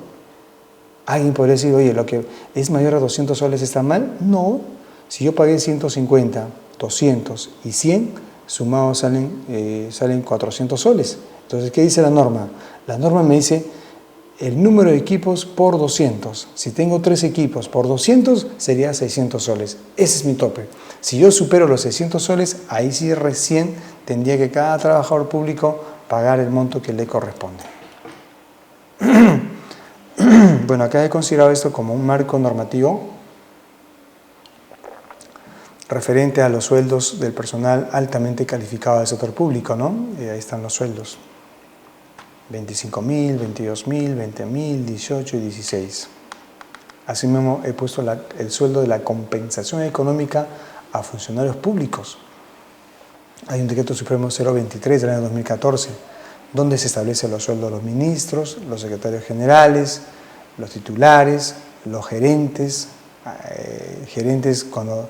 ¿Alguien podría decir, oye, lo que es mayor a 200 soles está mal? No, si yo pagué 150, 200 y 100, sumados salen 400 soles. Entonces, ¿qué dice la norma? La norma me dice el número de equipos por 200. Si tengo 3 equipos por 200, sería 600 soles. Ese es mi tope. Si yo supero los 600 soles, ahí sí recién tendría que cada trabajador público pagar el monto que le corresponde. Bueno, acá he considerado esto como un marco normativo referente a los sueldos del personal altamente calificado del sector público, ¿no? Ahí están los sueldos. 25.000, 22.000, 20.000, 18 y 16. Asimismo, he puesto el sueldo de la compensación económica a funcionarios públicos. Hay un decreto supremo 023 del año 2014, donde se establecen los sueldos de los ministros, los secretarios generales, los titulares, los gerentes, gerentes cuando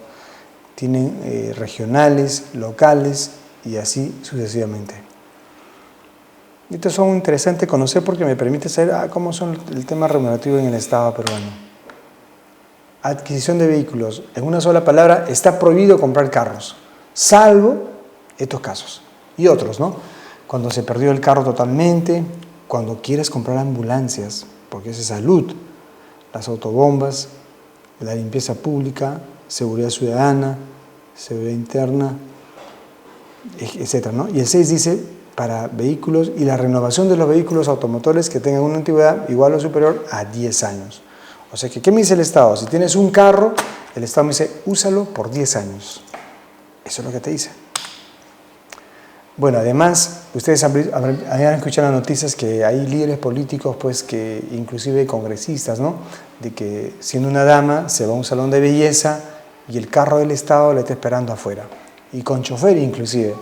tienen regionales, locales y así sucesivamente. Esto es muy interesante conocer porque me permite saber cómo son el tema remunerativo en el Estado peruano. Adquisición de vehículos. En una sola palabra, está prohibido comprar carros, salvo estos casos y otros, ¿no? Cuando se perdió el carro totalmente, cuando quieres comprar ambulancias, porque es salud, las autobombas, la limpieza pública, seguridad ciudadana, seguridad interna, etc., ¿no? Y el 6 dice para vehículos y la renovación de los vehículos automotores que tengan una antigüedad igual o superior a 10 años. O sea que, ¿qué me dice el Estado? Si tienes un carro, el Estado me dice, úsalo por 10 años. Eso es lo que te dice. Bueno, además, ustedes han escuchado las noticias que hay líderes políticos, pues que inclusive congresistas, ¿no? De que siendo una dama se va a un salón de belleza y el carro del Estado la está esperando afuera. Y con chofer inclusive.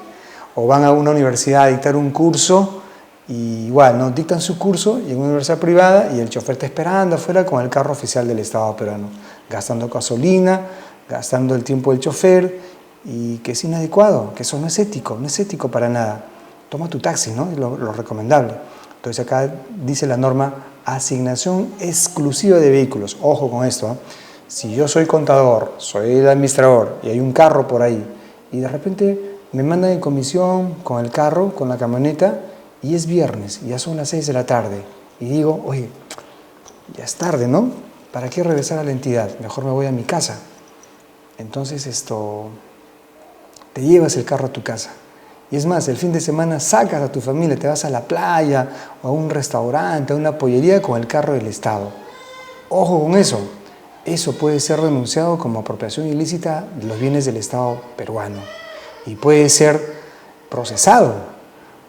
O van a una universidad a dictar un curso y igual, ¿no? Dictan su curso y en una universidad privada y el chofer está esperando afuera con el carro oficial del Estado peruano, gastando gasolina, gastando el tiempo del chofer y que es inadecuado, que eso no es ético para nada. Toma tu taxi, ¿no? Es lo recomendable. Entonces acá dice la norma, asignación exclusiva de vehículos. Ojo con esto, ¿eh? Si yo soy contador, soy el administrador y hay un carro por ahí y de repente me mandan en comisión con el carro, con la camioneta, y es viernes, y ya son las 6 de la tarde, y digo, oye, ya es tarde, ¿no? ¿Para qué regresar a la entidad? Mejor me voy a mi casa. Entonces te llevas el carro a tu casa. Y es más, el fin de semana sacas a tu familia, te vas a la playa, o a un restaurante, a una pollería con el carro del Estado. Ojo con eso. Eso puede ser denunciado como apropiación ilícita de los bienes del Estado peruano. Y puede ser procesado.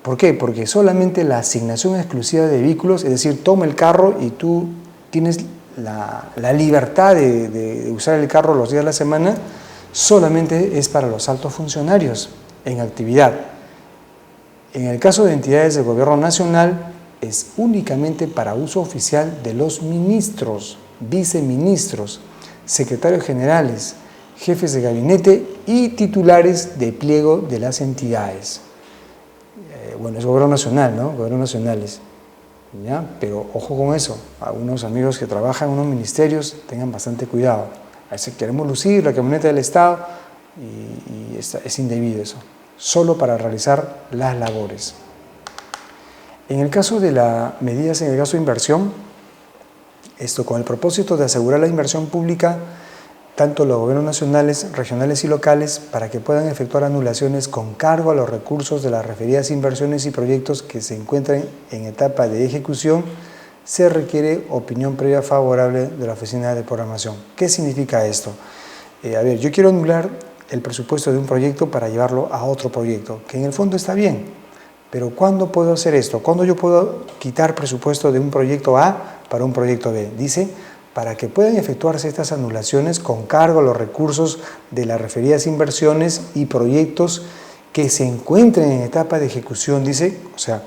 ¿Por qué? Porque solamente la asignación exclusiva de vehículos, es decir, toma el carro y tú tienes la libertad de usar el carro los días de la semana, solamente es para los altos funcionarios en actividad. En el caso de entidades del gobierno nacional, es únicamente para uso oficial de los ministros, viceministros, secretarios generales, jefes de gabinete y titulares de pliego de las entidades. Bueno, es gobierno nacional, ¿no? Gobiernos nacionales. ¿Ya? Pero ojo con eso. Algunos amigos que trabajan en unos ministerios tengan bastante cuidado. A veces queremos lucir la camioneta del Estado y es indebido eso. Solo para realizar las labores. En el caso de las medidas, en el caso de inversión, con el propósito de asegurar la inversión pública, tanto los gobiernos nacionales, regionales y locales, para que puedan efectuar anulaciones con cargo a los recursos de las referidas inversiones y proyectos que se encuentren en etapa de ejecución, se requiere opinión previa favorable de la Oficina de Programación. ¿Qué significa esto? Yo quiero anular el presupuesto de un proyecto para llevarlo a otro proyecto, que en el fondo está bien, pero ¿cuándo puedo hacer esto? ¿Cuándo yo puedo quitar presupuesto de un proyecto A para un proyecto B? Dice, para que puedan efectuarse estas anulaciones con cargo a los recursos de las referidas inversiones y proyectos que se encuentren en etapa de ejecución, dice, o sea,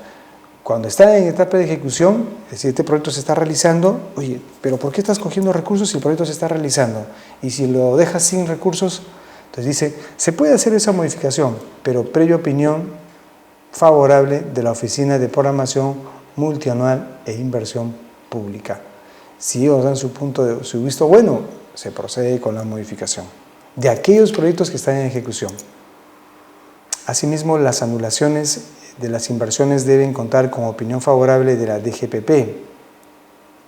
cuando está en etapa de ejecución, es decir, este proyecto se está realizando, oye, pero ¿por qué estás cogiendo recursos si el proyecto se está realizando? Y si lo dejas sin recursos, entonces dice, se puede hacer esa modificación, pero previa opinión favorable de la Oficina de Programación Multianual e Inversión Pública. Si ellos dan su visto bueno, se procede con la modificación de aquellos proyectos que están en ejecución. Asimismo, las anulaciones de las inversiones deben contar con opinión favorable de la DGPP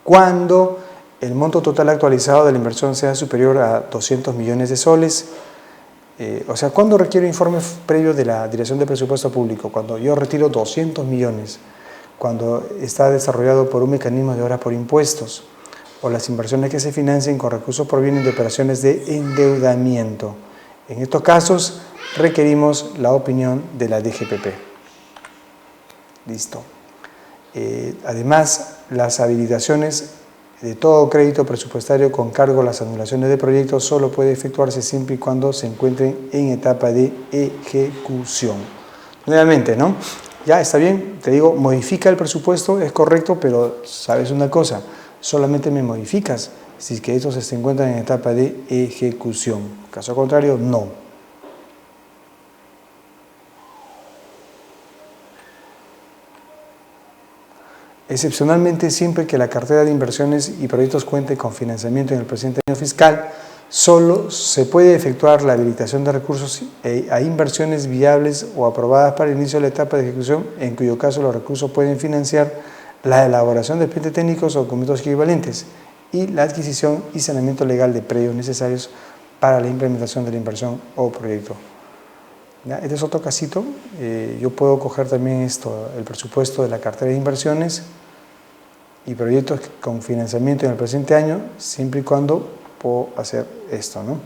cuando el monto total actualizado de la inversión sea superior a 200 millones de soles. ¿Cuándo requiero informe previo de la Dirección de Presupuesto Público? Cuando yo retiro 200 millones, cuando está desarrollado por un mecanismo de obra por impuestos, o las inversiones que se financien con recursos provienen de operaciones de endeudamiento. En estos casos requerimos la opinión de la DGPP. Listo. Además, las habilitaciones de todo crédito presupuestario con cargo a las anulaciones de proyectos solo puede efectuarse siempre y cuando se encuentren en etapa de ejecución. Nuevamente, ¿no? Ya está bien, te digo, modifica el presupuesto, es correcto, pero sabes una cosa, solamente me modificas si es que estos se encuentran en etapa de ejecución. Caso contrario, no. Excepcionalmente, siempre que la cartera de inversiones y proyectos cuente con financiamiento en el presente año fiscal, solo se puede efectuar la habilitación de recursos a inversiones viables o aprobadas para el inicio de la etapa de ejecución, en cuyo caso los recursos pueden financiar la elaboración de expedientes técnicos o documentos equivalentes y la adquisición y saneamiento legal de predios necesarios para la implementación de la inversión o proyecto. ¿Ya? Este es otro casito. Yo puedo coger también el presupuesto de la cartera de inversiones y proyectos con financiamiento en el presente año, siempre y cuando puedo hacer esto, ¿no?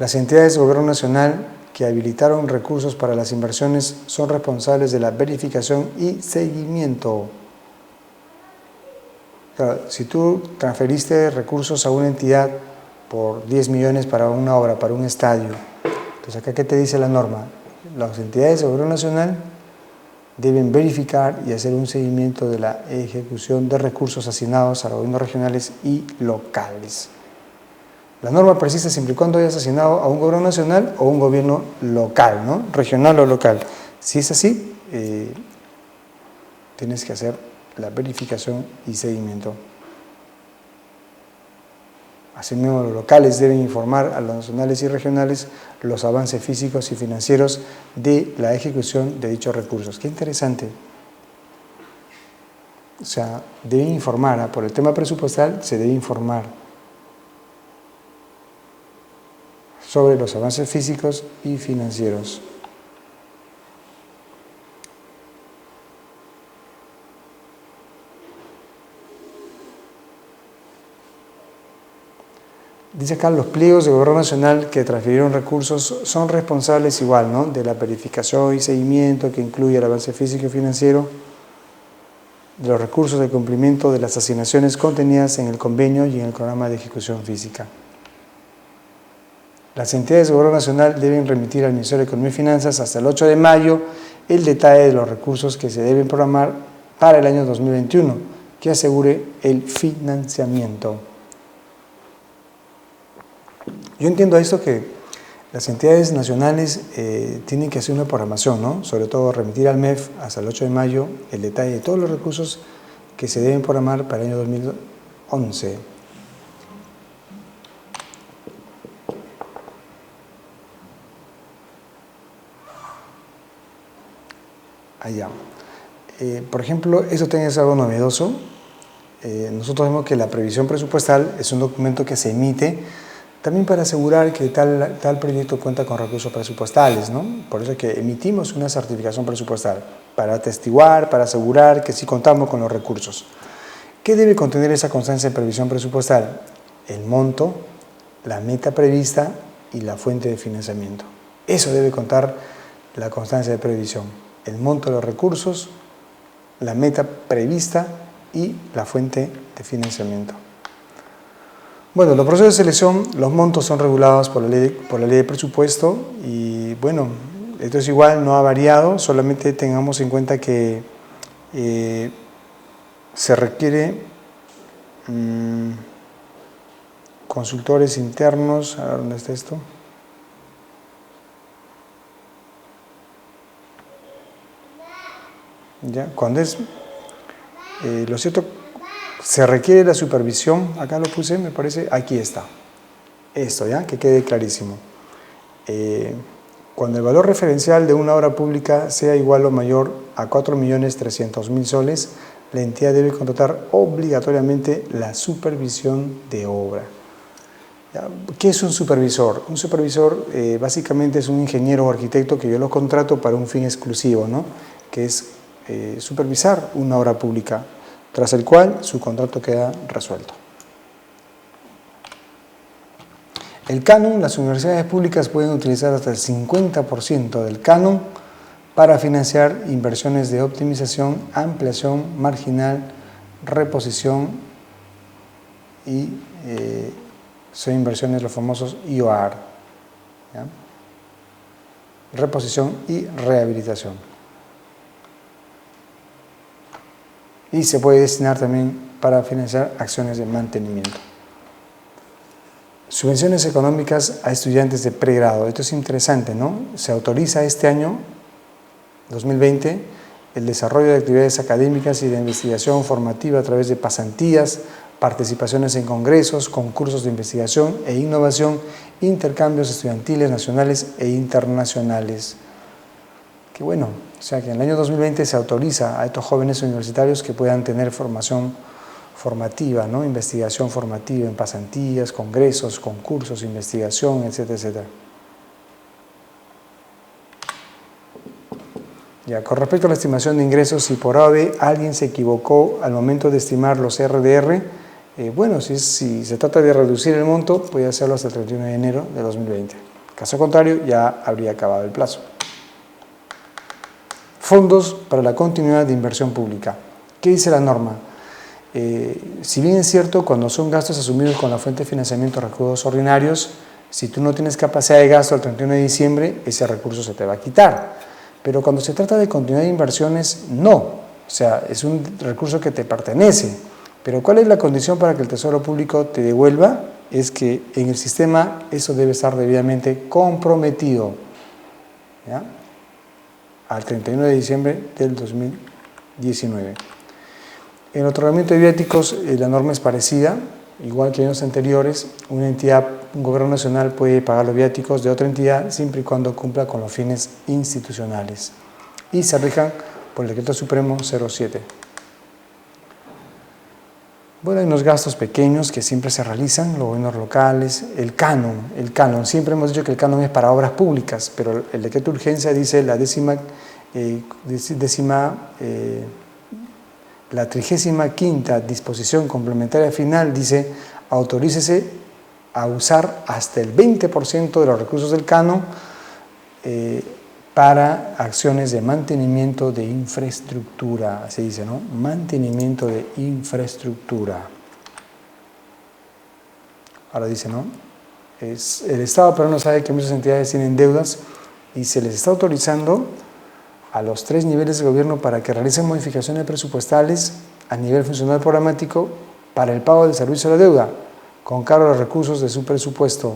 Las entidades de gobierno nacional que habilitaron recursos para las inversiones son responsables de la verificación y seguimiento. Claro, si tú transferiste recursos a una entidad por 10 millones para una obra, para un estadio, entonces acá ¿qué te dice la norma? Las entidades de gobierno nacional deben verificar y hacer un seguimiento de la ejecución de recursos asignados a los gobiernos regionales y locales. La norma precisa siempre y cuando hayas asignado a un gobierno nacional o un gobierno local, ¿no? Regional o local. Si es así, tienes que hacer la verificación y seguimiento. Asimismo, los locales deben informar a los nacionales y regionales los avances físicos y financieros de la ejecución de dichos recursos. Qué interesante. O sea, deben informar, por el tema presupuestal se debe informar sobre los avances físicos y financieros. Dice acá, los pliegos de gobierno nacional que transfirieron recursos son responsables igual, ¿no?, de la verificación y seguimiento que incluye el avance físico y financiero de los recursos de cumplimiento de las asignaciones contenidas en el convenio y en el programa de ejecución física. Las entidades de gobierno nacional deben remitir al Ministerio de Economía y Finanzas hasta el 8 de mayo el detalle de los recursos que se deben programar para el año 2021, que asegure el financiamiento. Yo entiendo esto que las entidades nacionales tienen que hacer una programación, ¿no? Sobre todo remitir al MEF hasta el 8 de mayo el detalle de todos los recursos que se deben programar para el año 2011. Allá. Por ejemplo, esto también es algo novedoso. Nosotros vemos que la previsión presupuestal es un documento que se emite también para asegurar que tal proyecto cuenta con recursos presupuestales, ¿no? Por eso es que emitimos una certificación presupuestal, para atestiguar, para asegurar que sí contamos con los recursos. ¿Qué debe contener esa constancia de previsión presupuestal? El monto, la meta prevista y la fuente de financiamiento. Eso debe contar la constancia de previsión. El monto de los recursos, la meta prevista y la fuente de financiamiento. Bueno, los procesos de selección, los montos son regulados por la ley de presupuesto y bueno, esto es igual, no ha variado, solamente tengamos en cuenta que se requiere consultores internos. A ver, ¿dónde está esto? Ya, cuando es, lo cierto, se requiere la supervisión, acá lo puse, me parece, aquí está, esto ya, que quede clarísimo. Cuando el valor referencial de una obra pública sea igual o mayor a 4.300.000 soles, la entidad debe contratar obligatoriamente la supervisión de obra. ¿Ya? ¿Qué es un supervisor? Un supervisor básicamente es un ingeniero o arquitecto que yo lo contrato para un fin exclusivo, ¿no? Que es supervisar una obra pública, tras el cual su contrato queda resuelto. El canon, las universidades públicas pueden utilizar hasta el 50% del canon para financiar inversiones de optimización, ampliación marginal, reposición y son inversiones los famosos IOR, ¿ya? Reposición y rehabilitación. Y se puede destinar también para financiar acciones de mantenimiento. Subvenciones económicas a estudiantes de pregrado. Esto es interesante, ¿no? Se autoriza este año, 2020, el desarrollo de actividades académicas y de investigación formativa a través de pasantías, participaciones en congresos, concursos de investigación e innovación, intercambios estudiantiles nacionales e internacionales. Qué bueno, o sea que en el año 2020 se autoriza a estos jóvenes universitarios que puedan tener formación formativa, ¿no? Investigación formativa en pasantías, congresos, concursos, investigación, etcétera, etcétera. Ya, con respecto a la estimación de ingresos, si por A alguien se equivocó al momento de estimar los RDR, bueno, si se trata de reducir el monto, puede hacerlo hasta el 31 de enero de 2020. Caso contrario, ya habría acabado el plazo. Fondos para la continuidad de inversión pública. ¿Qué dice la norma? Si bien es cierto, cuando son gastos asumidos con la fuente de financiamiento recursos ordinarios, si tú no tienes capacidad de gasto al 31 de diciembre, ese recurso se te va a quitar. Pero cuando se trata de continuidad de inversiones, no. O sea, es un recurso que te pertenece. Pero ¿cuál es la condición para que el Tesoro Público te devuelva? Es que en el sistema eso debe estar debidamente comprometido, ¿ya? Al 31 de diciembre del 2019. En el otorgamiento de viáticos, la norma es parecida, igual que en años anteriores. Una entidad, un gobierno nacional puede pagar los viáticos de otra entidad siempre y cuando cumpla con los fines institucionales y se rijan por el Decreto Supremo 07. Bueno, hay unos gastos pequeños que siempre se realizan, los gobiernos locales, el canon. Siempre hemos dicho que el canon es para obras públicas, pero el decreto de urgencia dice la 35ª disposición complementaria final, dice autorícese a usar hasta el 20% de los recursos del canon para acciones de mantenimiento de infraestructura, así dice, ¿no? Mantenimiento de infraestructura. Ahora dice, ¿no? El Estado peruano sabe que muchas entidades tienen deudas y se les está autorizando a los 3 niveles de gobierno para que realicen modificaciones presupuestales a nivel funcional programático para el pago del servicio de la deuda, con cargo a los recursos de su presupuesto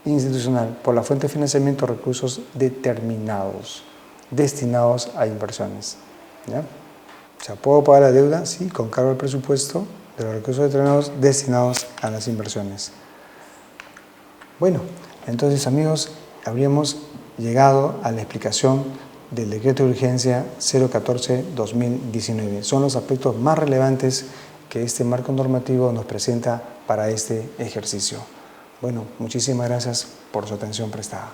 institucional por la fuente de financiamiento recursos determinados, destinados a inversiones. ¿Ya? O sea, ¿puedo pagar la deuda? Sí, con cargo al presupuesto de los recursos determinados destinados a las inversiones. Bueno, entonces amigos, habríamos llegado a la explicación del Decreto de Urgencia 014-2019. Son los aspectos más relevantes que este marco normativo nos presenta para este ejercicio. Bueno, muchísimas gracias por su atención prestada.